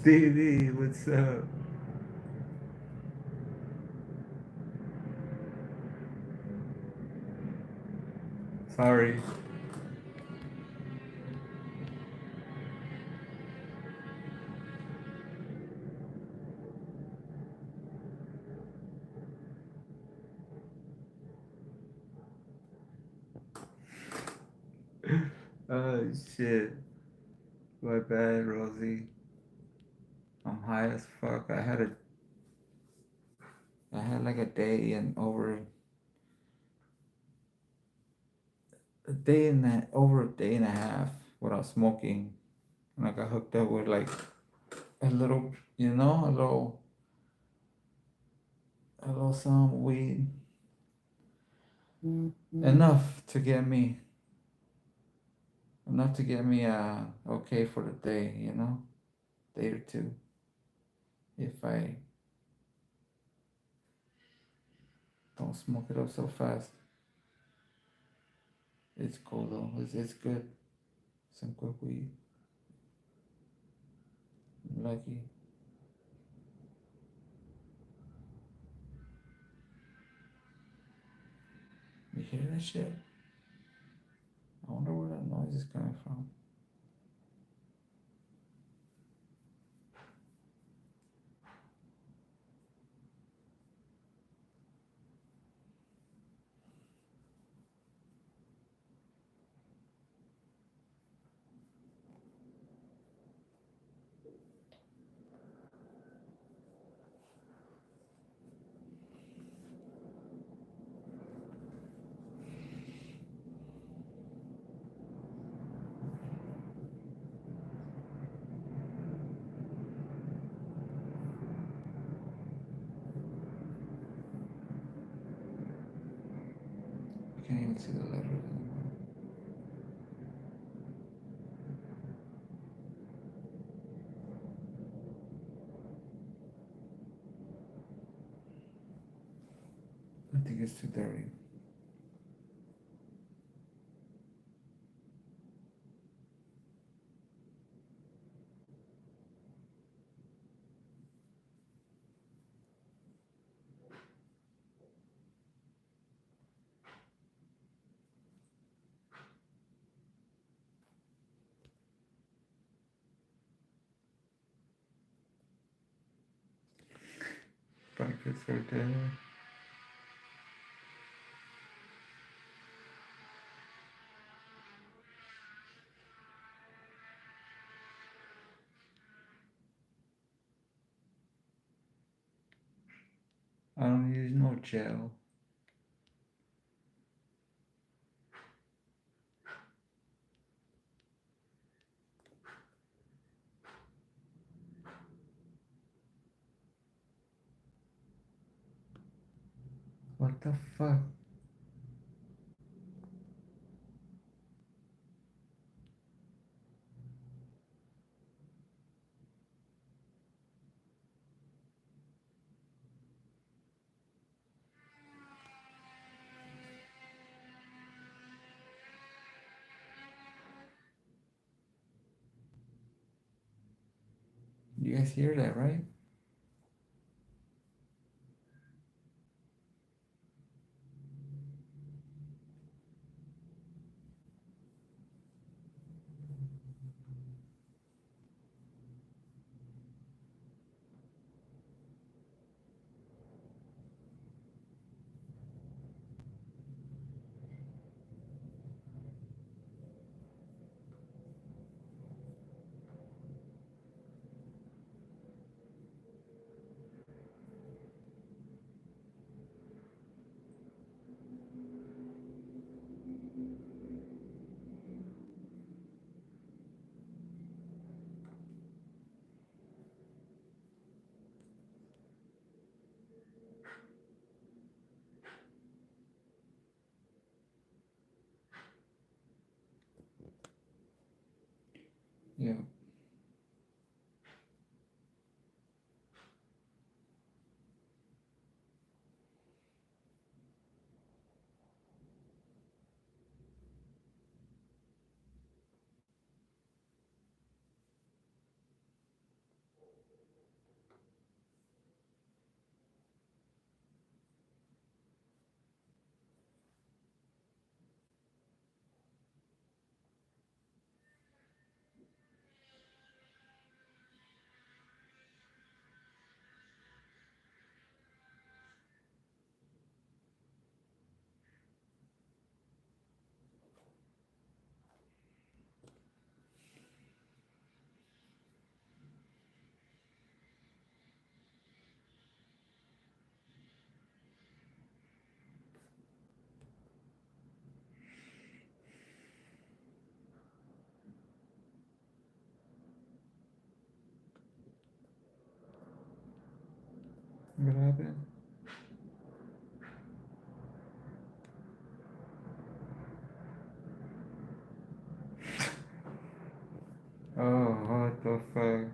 Stevie, what's up? Sorry. Oh shit. My bad, Rosie. I'm high as fuck. I had like a day and over a day and a half without smoking. And I got hooked up with like a little, a little some weed. Enough to get me okay for the day, day or two. If I don't smoke it up so fast. It's cool though. It's good. Some good weed. I'm lucky. You hear that shit? I wonder where that noise is coming from. I can't even see the letters anymore. I think it's too dirty. Breakfast right there. I don't use no gel. What the fuck? You guys hear that, right? Yeah. could happen? Oh, what the fuck?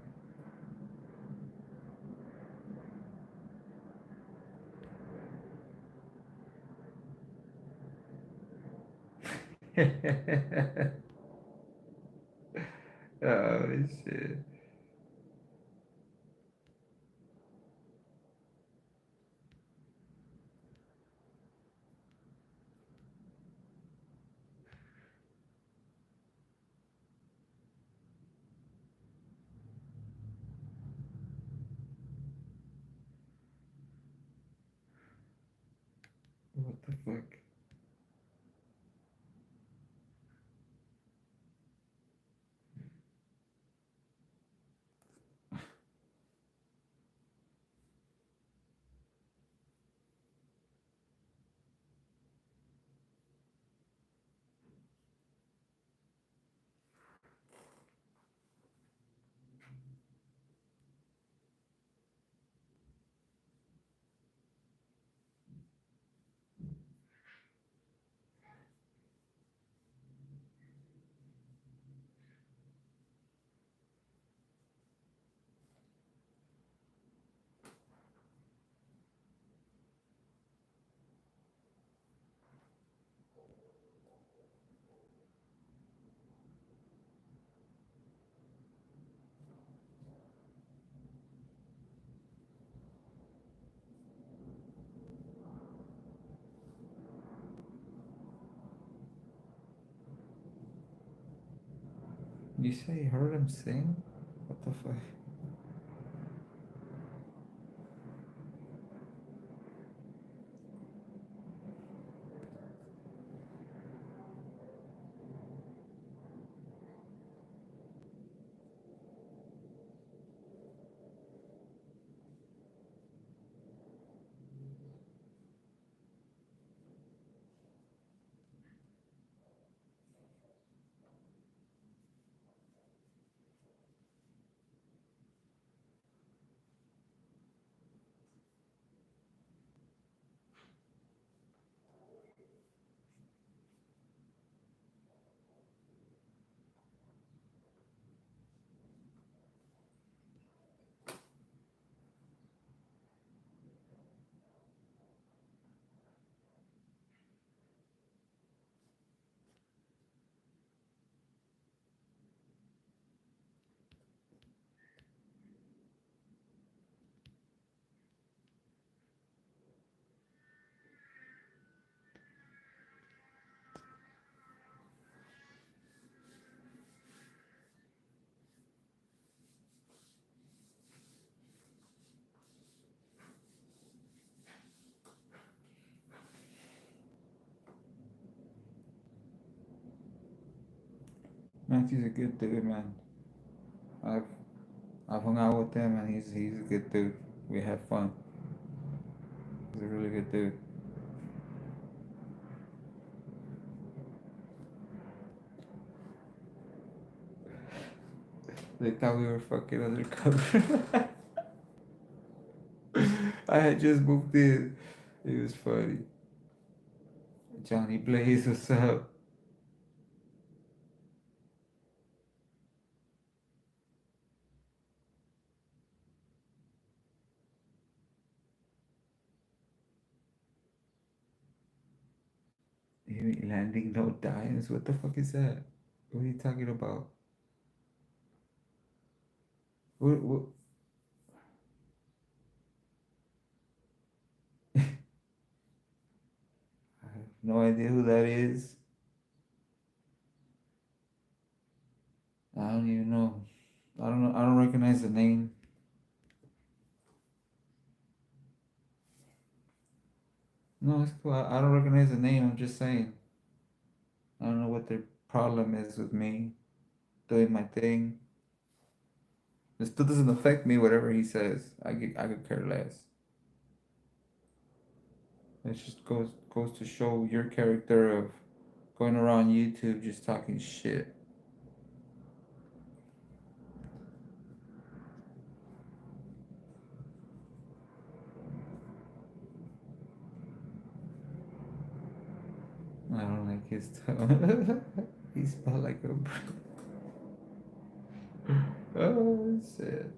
Oh shit. What the fuck? You say you heard him sing? What the fuck? Matthew's a good dude, man. I've I've hung out with him, and he's a good dude. We have fun. He's a really good dude. They thought we were fucking undercover. I had just moved in. It was funny. Johnny Blaze, what's up? You ain't landing no dimes. What the fuck is that? What are you talking about? What? I have no idea who that is. I don't even know. I don't know. I don't recognize the name. No, it's cool. I don't recognize the name. I'm just saying. I don't know what their problem is with me doing my thing. It still doesn't affect me. Whatever he says, I could care less. It just goes to show your character of going around YouTube just talking shit. like his tongue. He smelled like a. Oh shit.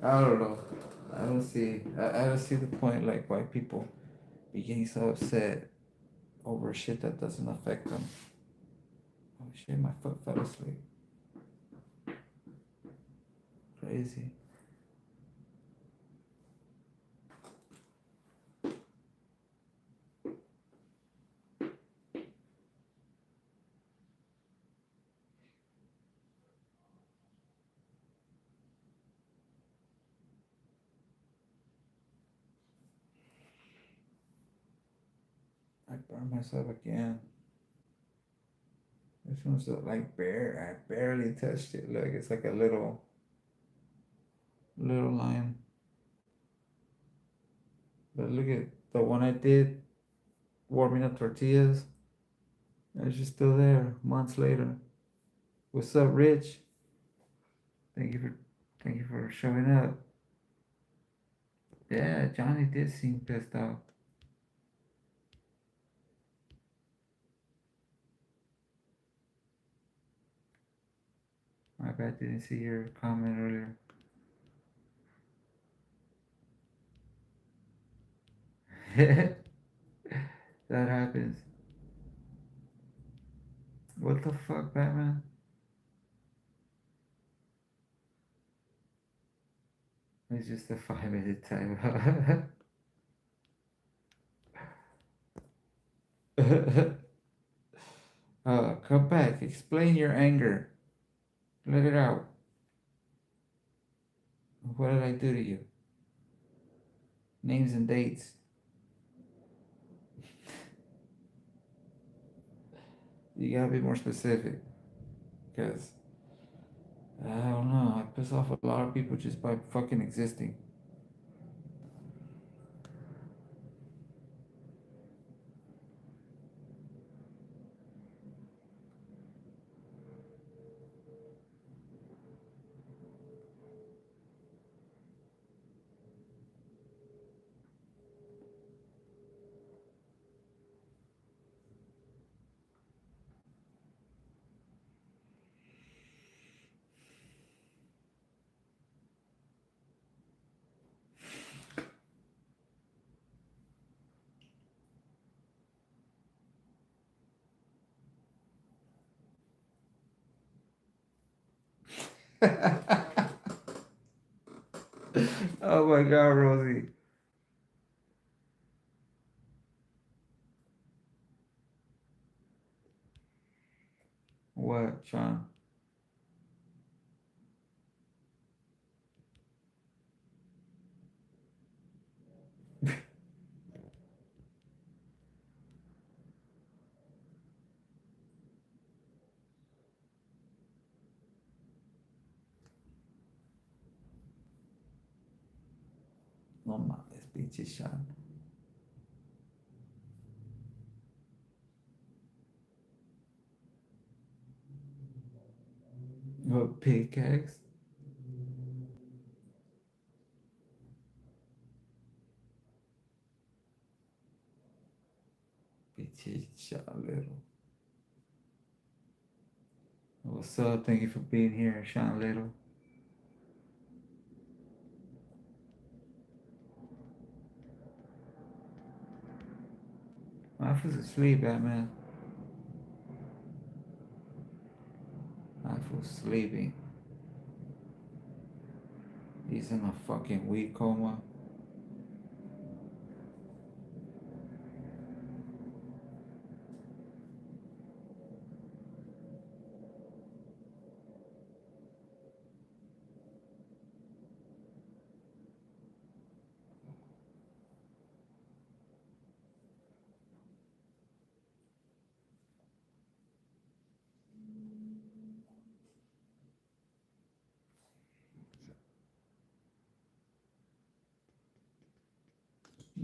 I don't know. I don't see the point like why people be getting so upset over shit that doesn't affect them. Oh shit, my foot fell asleep. Crazy. I burned myself again. This one's like bare. I barely touched it. Look, it's like a little line. But look at the one I did warming up tortillas. It's just still there months later. What's up, Rich? Thank you for thank you for showing up. Yeah, Johnny did seem pissed off. My bad, didn't see your comment earlier. That happens. What the fuck, Batman? It's just a 5 minute time. Come back. Explain your anger. Let it out. What did I do to you? Names and dates. You gotta be more specific. Because, I don't know, I piss off a lot of people just by fucking existing. Oh my god, Rosie. What, Sean? No mames, pinche Sean. What, pickaxe? Pinche Sean Little. What's up? Thank you for being here, Sean Little. I was asleep, Batman. I was sleeping. He's in a fucking weed coma.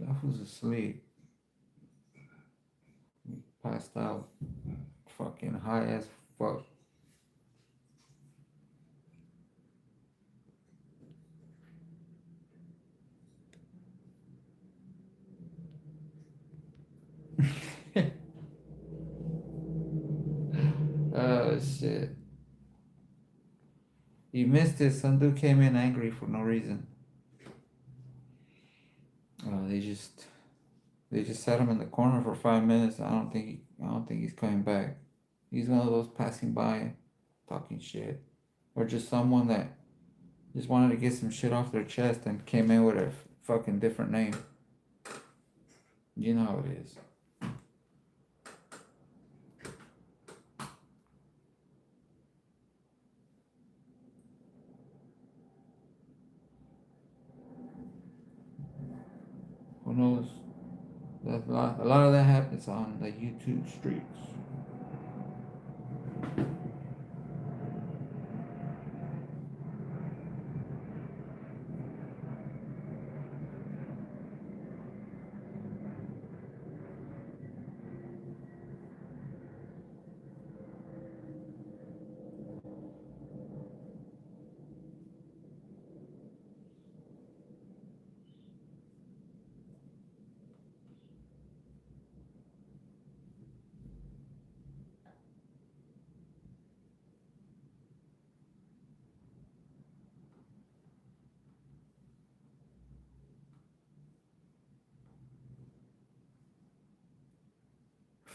I was asleep. Passed out. Fucking high as fuck. shit. You missed it. Some dude came in angry for no reason. They just sat him in the corner for 5 minutes. I don't think he's coming back. He's one of those passing by, talking shit, or just someone that just wanted to get some shit off their chest and came in with a fucking different name. You know how it is. Who knows? A lot of that happens on the YouTube streets.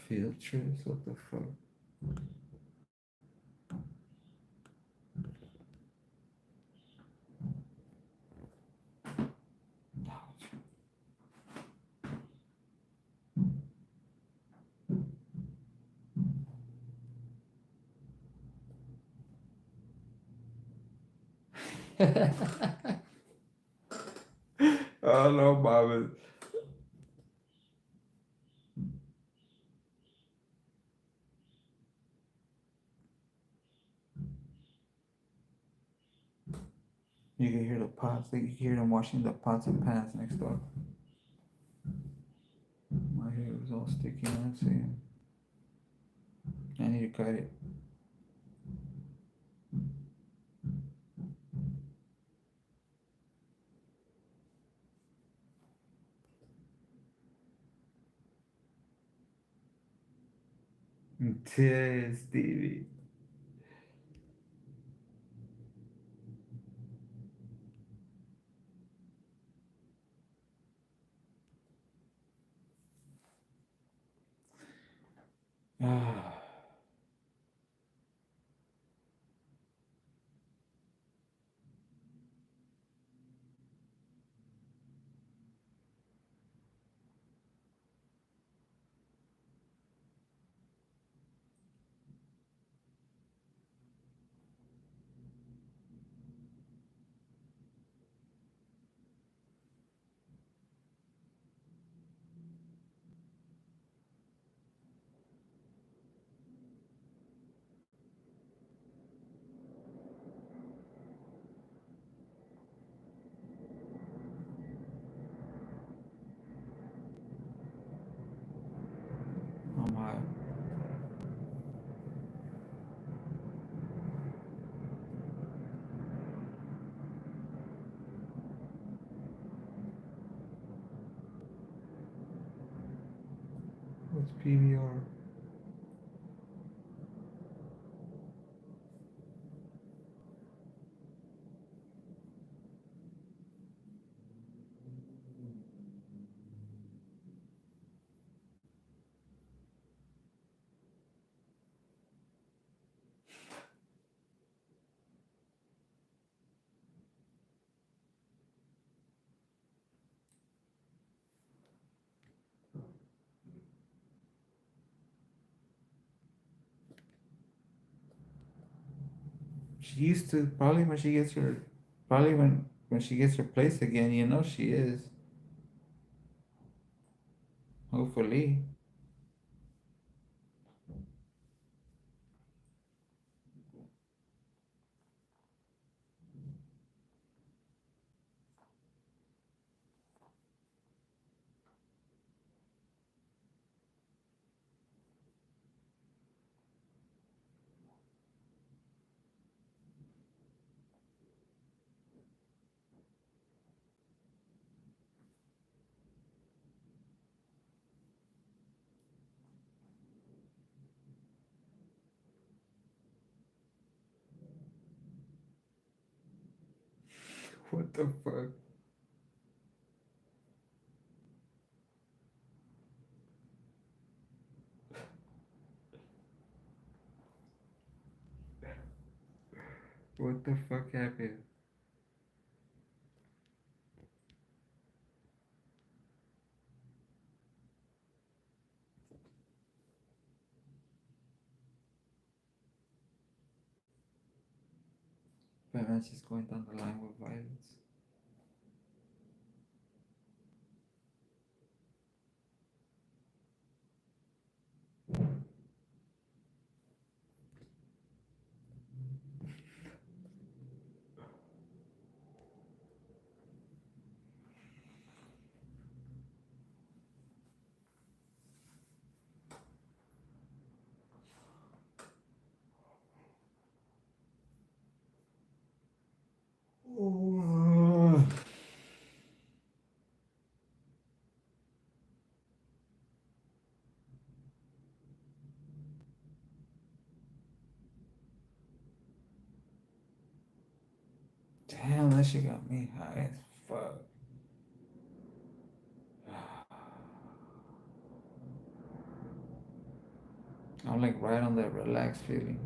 Field trips? What the fuck? Oh no, Bobby. You can hear the pots. You can hear them washing the pots and pans next door. My hair was all sticky. Let's see. I need to cut it. Yes, Stevie. Ah, oh my. What's PVR? She used to probably when she gets her probably when she gets her place again. You know she is. Hopefully. What the fuck? What the fuck happened? Batman's just going down the line with violence. Oh. Damn, that shit got me high as fuck. I'm like right on that relaxed feeling.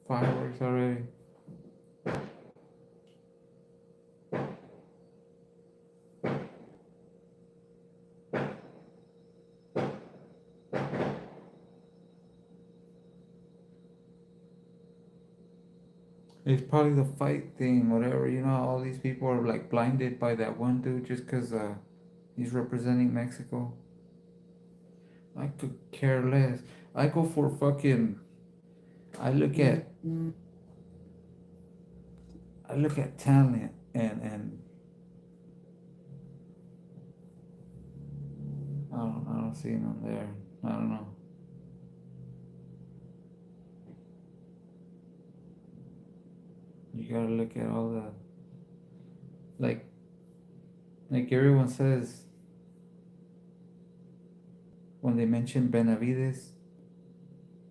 Fireworks already. It's probably the fight thing, whatever. You know, all these people are like blinded by that one dude just because he's representing Mexico. I could care less. I go for fucking. I look at. I look at talent and I don't see none there. I don't know. You gotta look at all the like everyone says when they mention Benavides,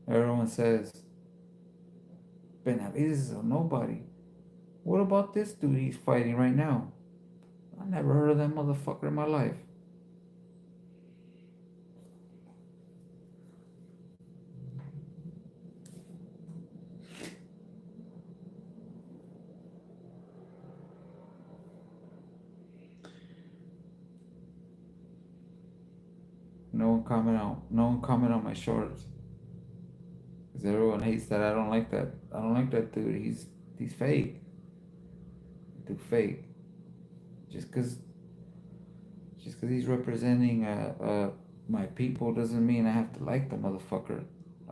everyone says Benavides is a nobody. What about this dude he's fighting right now? I never heard of that motherfucker in my life. No one comment on my shorts. Cause everyone hates that. I don't like that. I don't like that dude. He's fake. Dude fake. Just cause he's representing my people doesn't mean I have to like the motherfucker.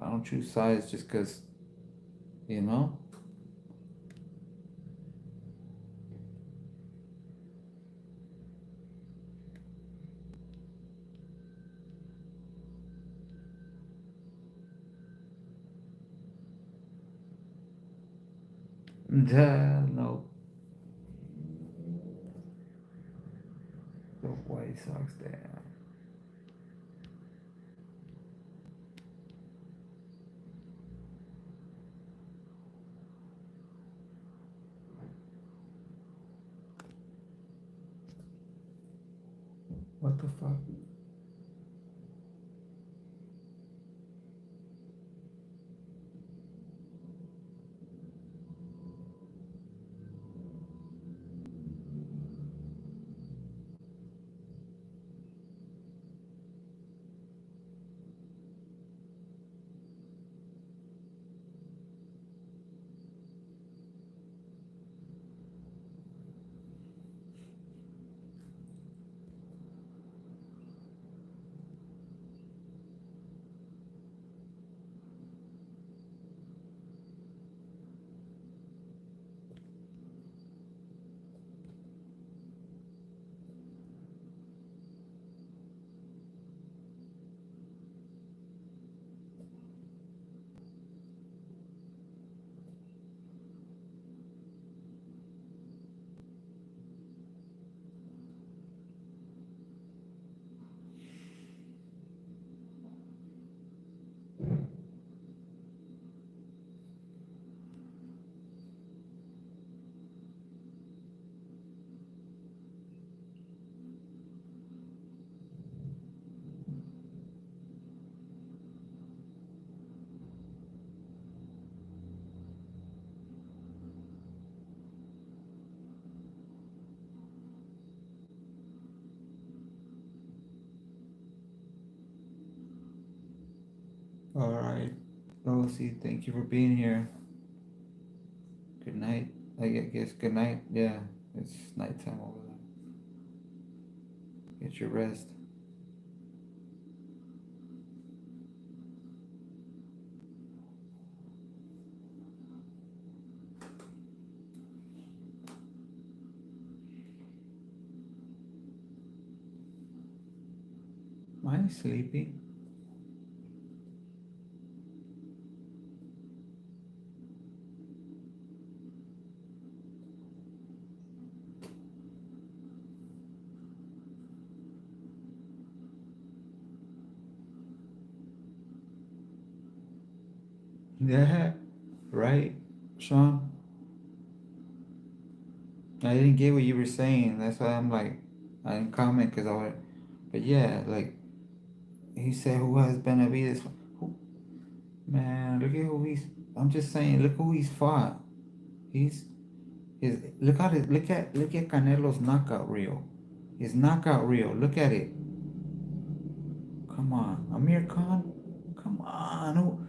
I don't choose sides just cause you know. No. The White Sox, damn. What the fuck? Rosie, thank you for being here. Good night. I guess good night. Yeah, it's nighttime over there. Get your rest. Am I sleepy? Yeah, right, Sean. I didn't get what you were saying. That's why I'm like, I didn't comment because I would. But yeah, like he said, who has Benavides? Who, man, look at who he's. I'm just saying, look who he's fought. He's his. Look at Canelo's knockout reel. His knockout reel. Look at it. Come on, Amir Khan. Come on.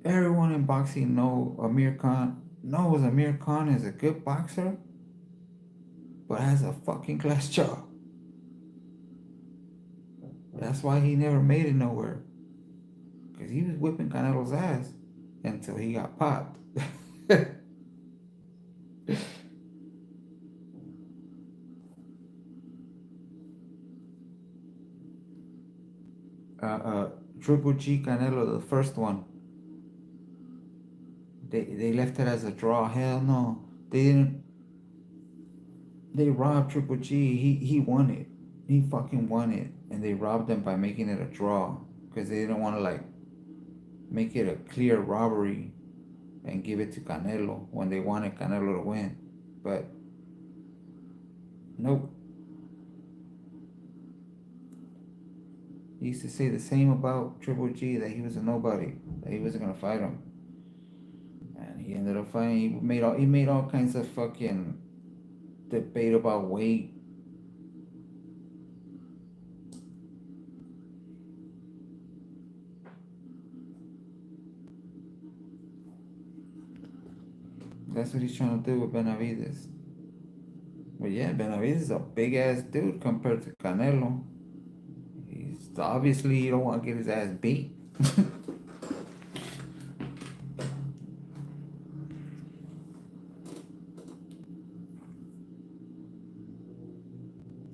Everyone in boxing knows Amir Khan is a good boxer, but has a fucking glass jaw. That's why he never made it nowhere. Cause he was whipping Canelo's ass until he got popped. uh, uh, Triple G Canelo, the first one, they left it as a draw. Hell no, they didn't. They robbed Triple G. He won it. He fucking won it, and they robbed him by making it a draw because they didn't want to like make it a clear robbery and give it to Canelo when they wanted Canelo to win. But nope. He used to say the same about Triple G, that he was a nobody, that he wasn't gonna fight him, and he ended up fighting. He made all kinds of fucking debate about weight. That's what he's trying to do with Benavides. But yeah, Benavides is a big ass dude compared to Canelo. He's obviously he don't want to get his ass beat.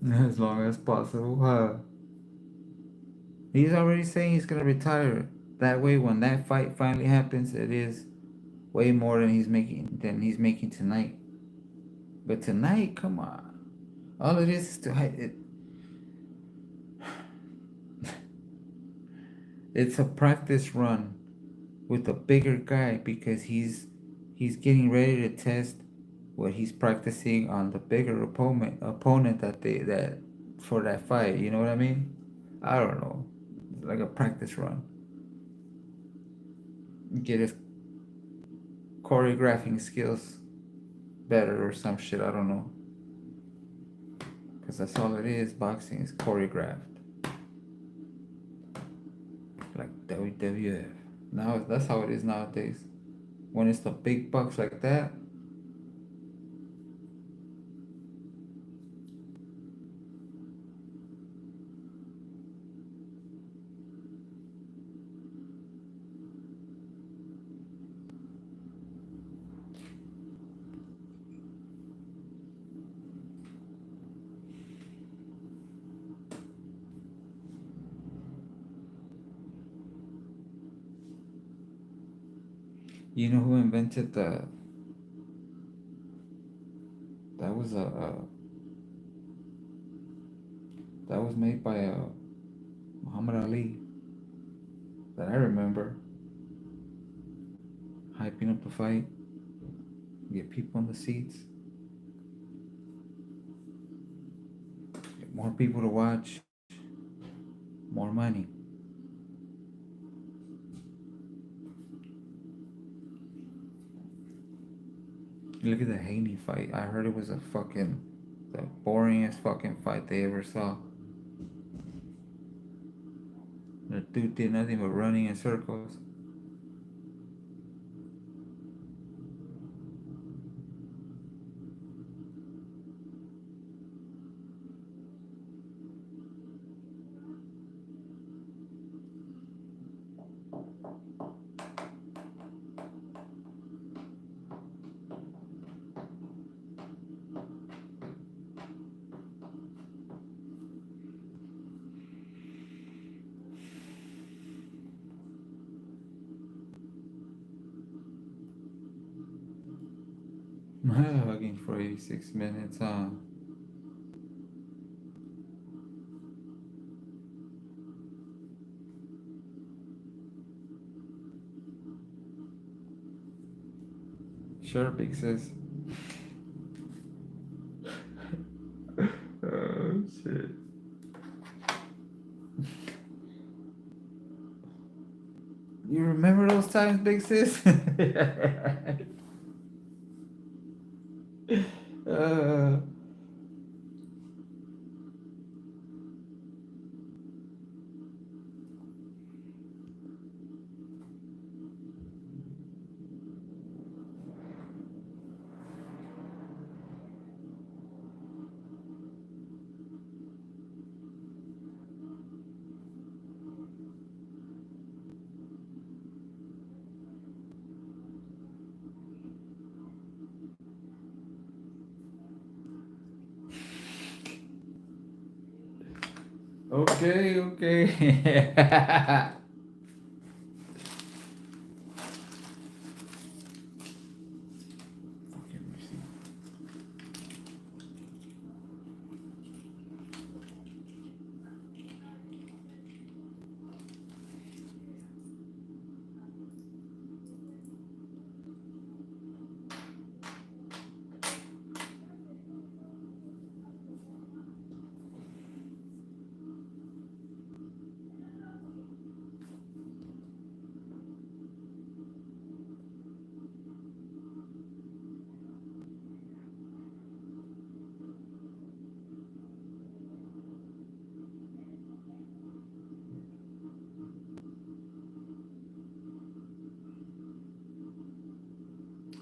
As long as possible. He's already saying he's gonna retire. That way, when that fight finally happens, it is way more than he's making tonight. But tonight, come on, all it is to it. It's a practice run with a bigger guy because he's getting ready to test what he's practicing on the bigger opponent that for that fight. You know what I mean? I don't know. It's like a practice run. Get his choreographing skills better or some shit. I don't know. Because that's all it is. Boxing is choreographed, like WWF. Now that's how it is nowadays. When it's the big bucks like that, you know who invented the? That was that was made by Muhammad Ali. That I remember hyping up the fight, get people in the seats, get more people to watch, more money. Look at the Haney fight. I heard it was the boringest fucking fight they ever saw. The dude did nothing but running in circles. Hugging for 86 minutes, huh? Sure, big sis. Oh, shit. You remember those times, big sis? uh, okay, okay. Fucking receipt.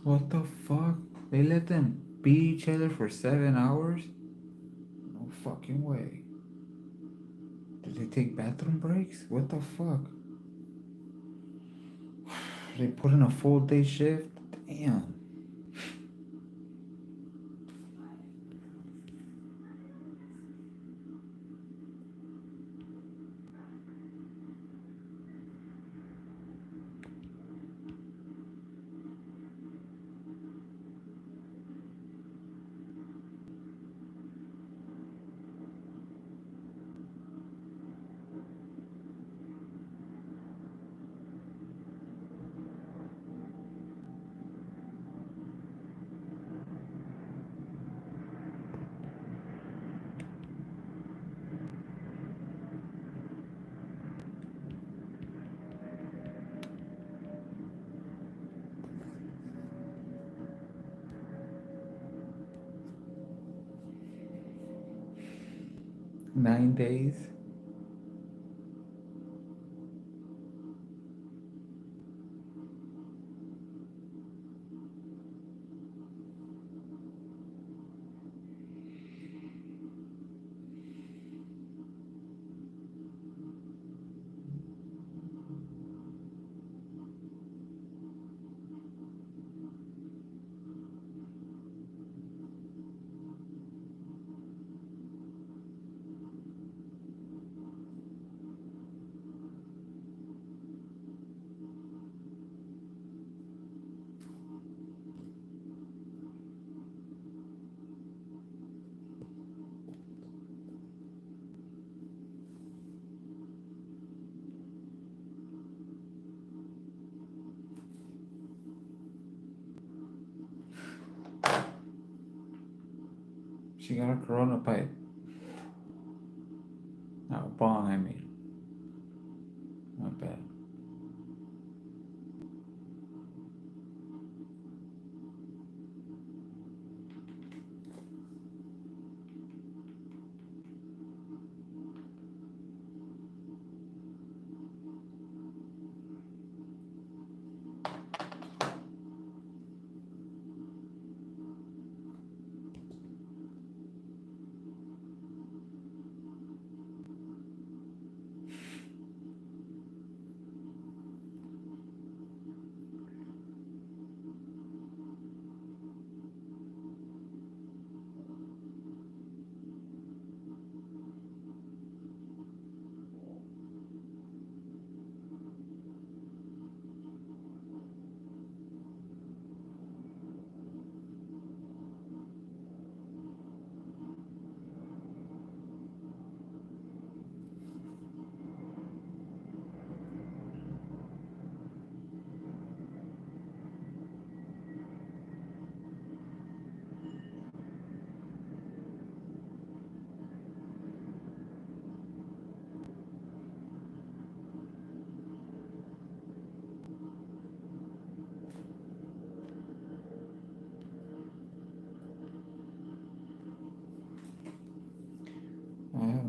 'What the fuck? They let them beat each other for 7 hours? No fucking way. Did they take bathroom breaks? What the fuck? They put in a full day shift? Damn. Nine days? She got a corona pipe. Not a bong, I mean. Not bad.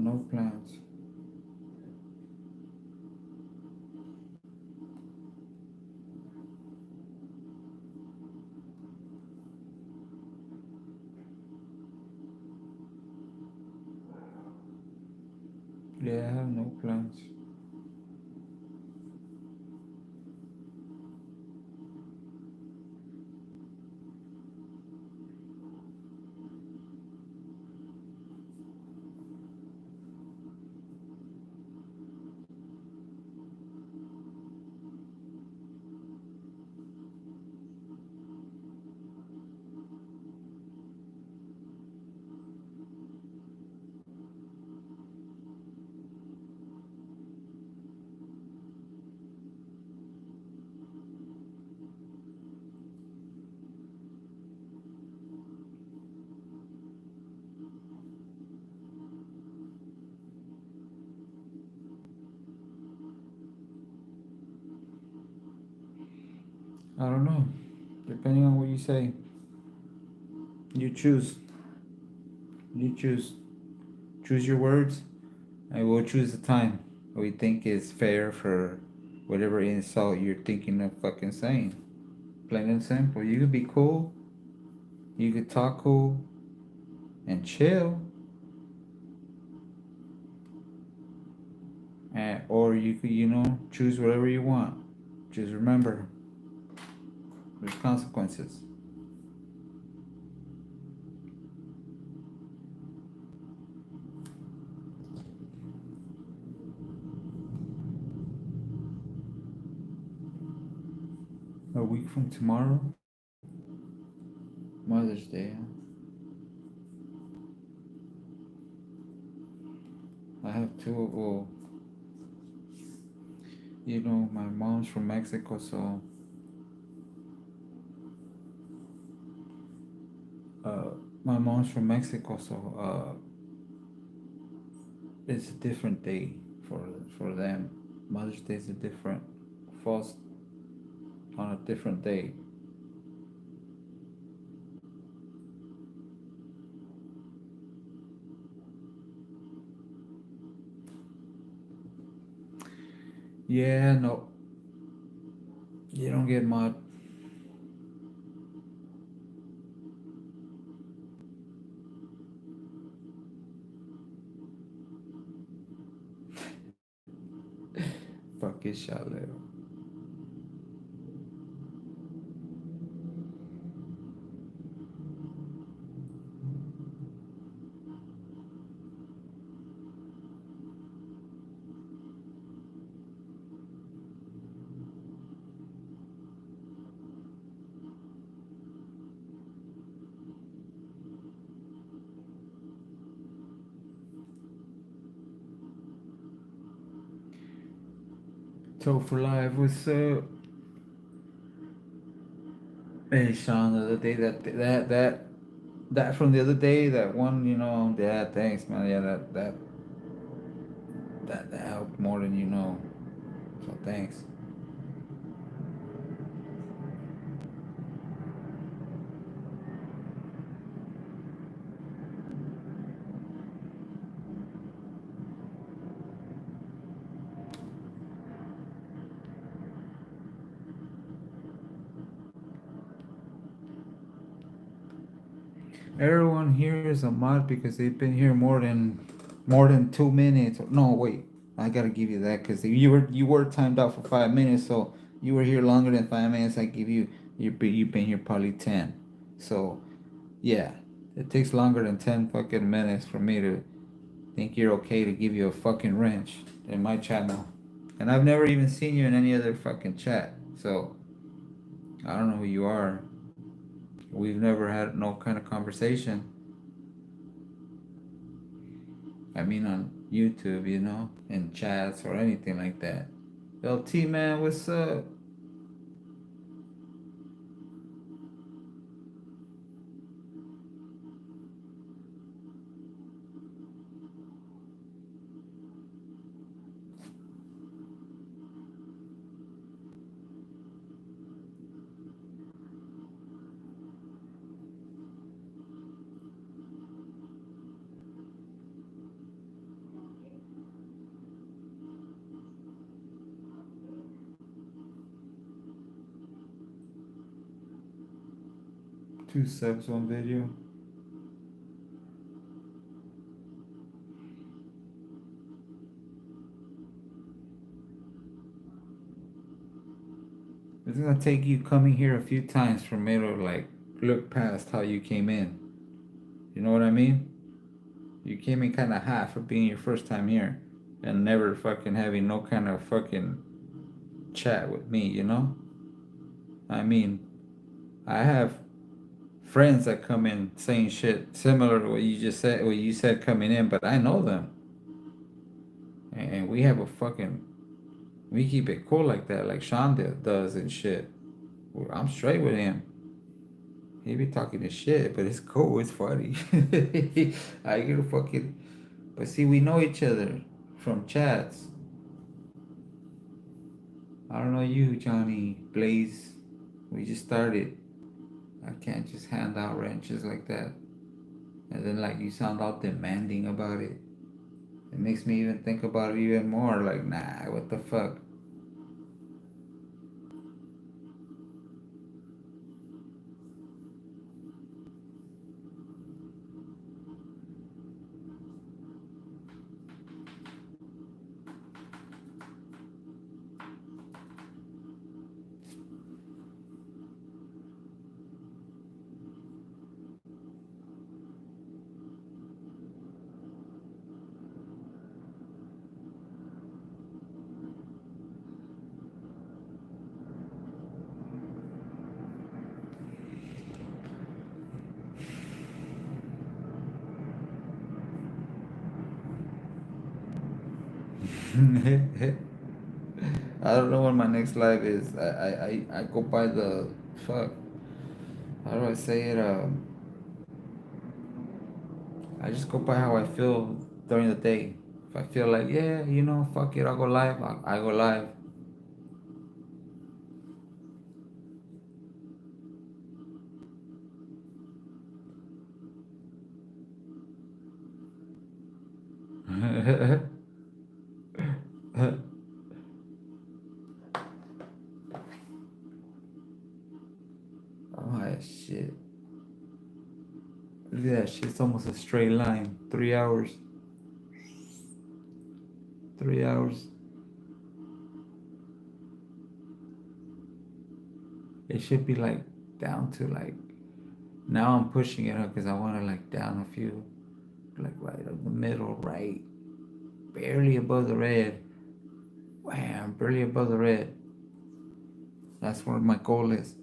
no plans. Yeah, I have no plans. I don't know. Depending on what you say, you choose. You choose. Choose your words, and we'll choose the time we think is fair for whatever insult you're thinking of fucking saying. Plain and simple. You could be cool. You could talk cool and chill, and or you could, choose whatever you want. Just remember, there's consequences. A week from tomorrow, Mother's Day. I have two. Well, my mom's from Mexico, so uh, my mom's from Mexico, so it's a different day for them. Mother's Day is a different, falls on a different day. Yeah, no, you don't get mad. Fuck it, chaleo. So for life, what's up? Hey Sean, the other day that from the other day, that one, yeah, thanks man. Yeah, that helped more than you know. So thanks. Everyone here is a mod because they've been here more than 2 minutes. No, wait, I gotta give you that because you were timed out for 5 minutes, so you were here longer than 5 minutes. I give you you've been here probably 10. So yeah, it takes longer than 10 fucking minutes for me to think you're okay to give you a fucking wrench in my channel, and I've never even seen you in any other fucking chat. So I don't know who you are. We've never had no kind of conversation. I mean, on YouTube, in chats or anything like that. LT man, what's up? Two subs, one video. It's gonna take you coming here a few times for me to like look past how you came in. You know what I mean? You came in kind of hot for being your first time here and never fucking having no kind of fucking chat with me, you know? I mean, I have friends that come in saying shit similar to what you just said, what you said coming in, but I know them. And we have a fucking, we keep it cool like that, like Sean does and shit. I'm straight with him. He be talking his shit, but it's cool, it's funny. I get a fucking, but see, we know each other from chats. I don't know you, Johnny Blaze. We just started. I can't just hand out wrenches like that. And then like you sound all demanding about it. It makes me even think about it even more. Like, nah, what the fuck? I don't know when my next live is. I go by the fuck. How do I say it? I just go by how I feel during the day. If I feel like, yeah, you know, fuck it, I'll go live. I go live. I'm high as shit. Look at that shit. It's almost a straight line. 3 hours. 3 hours. It should be like down to like. Now I'm pushing it up because I want to like down a few. Like right in the middle, right. Barely above the red. Wham, barely above the red. That's where my goal is.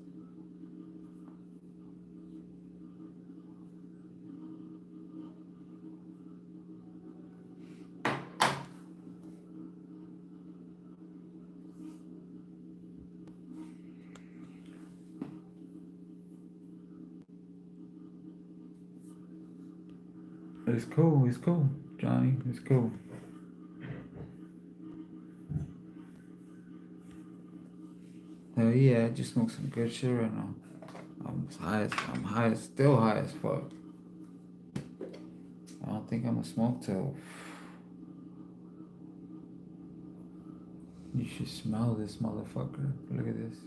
It's cool. It's cool, Johnny. It's cool. Hell yeah, I just smoked some good shit right now. Still high as fuck. I don't think I'm gonna smoke till. You should smell this motherfucker. Look at this.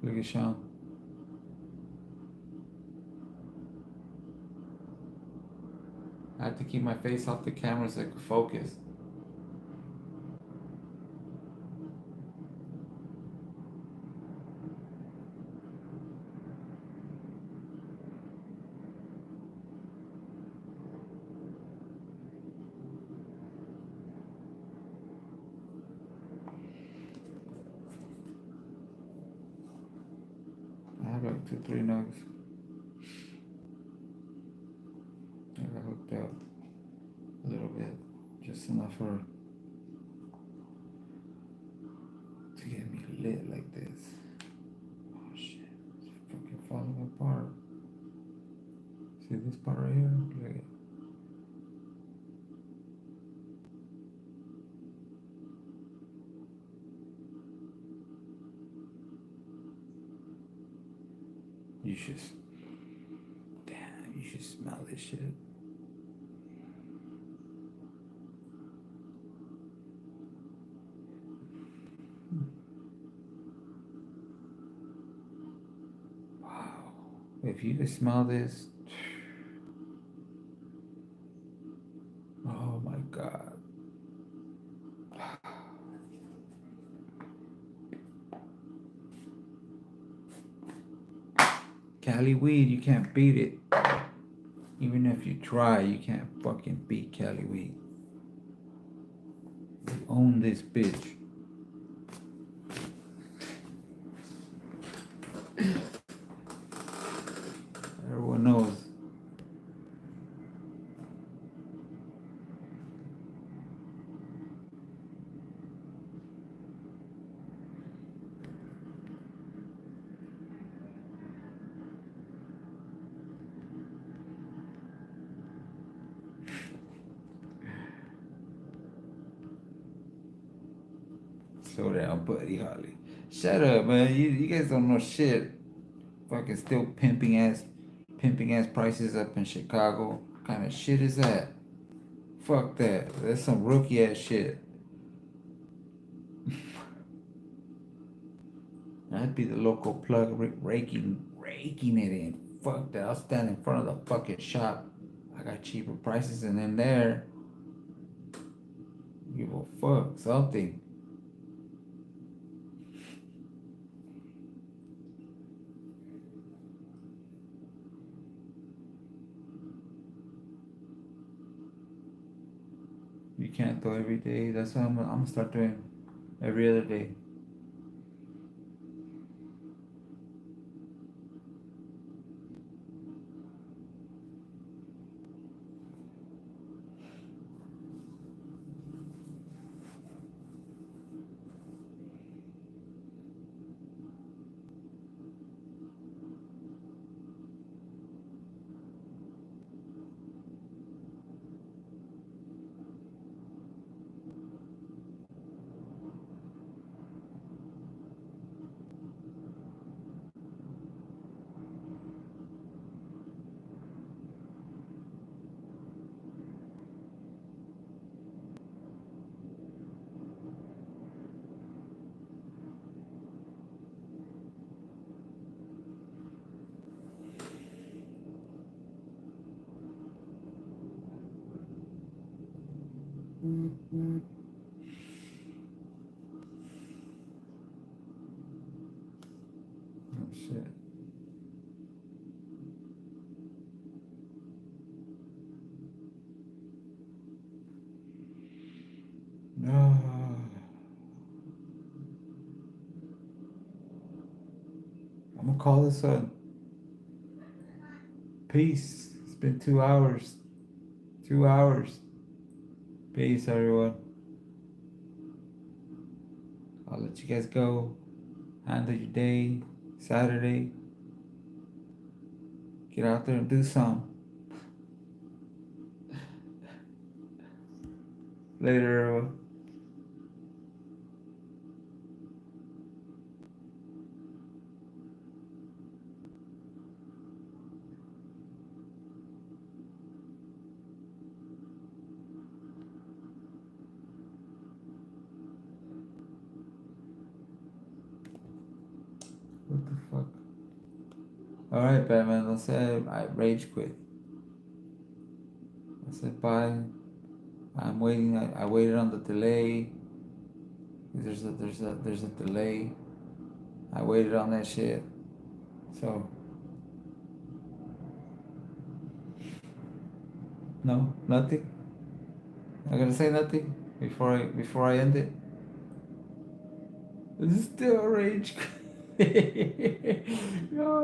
Look at Sean. I have to keep my face off the camera so I can focus. I have like 2, 3 nugs. I got hooked up a little bit, just enough to get me lit like this. Oh shit, it's fucking falling apart. See this part right here? Look at it. You should, damn, you should smell this shit. If you could smell this, oh my God. Cali weed, you can't beat it. Even if you try, you can't fucking beat Cali weed. We own this bitch. Everyone knows. Slow down, Buddy Holly. Shut up, man. You guys don't know shit. Fucking still pimping ass prices up in Chicago. What kind of shit is that? Fuck that. That's some rookie ass shit. I'd be the local plug raking it in. Fuck that. I'll stand in front of the fucking shop. I got cheaper prices and in there. Give a fuck. Something. You can't do every day. That's what I'm gonna start doing every other day. Oh shit. No. I'm gonna call this a peace. It's been 2 hours. 2 hours. Peace, everyone. I'll let you guys go. Handle your day. Saturday. Get out there and do something. Later, everyone. What the fuck? Alright, Batman. I said I rage quit. I said bye. I'm waiting. I waited on the delay. There's a delay. I waited on that shit. So no, nothing. I'm gonna say nothing before I end it. This is still a rage. Oh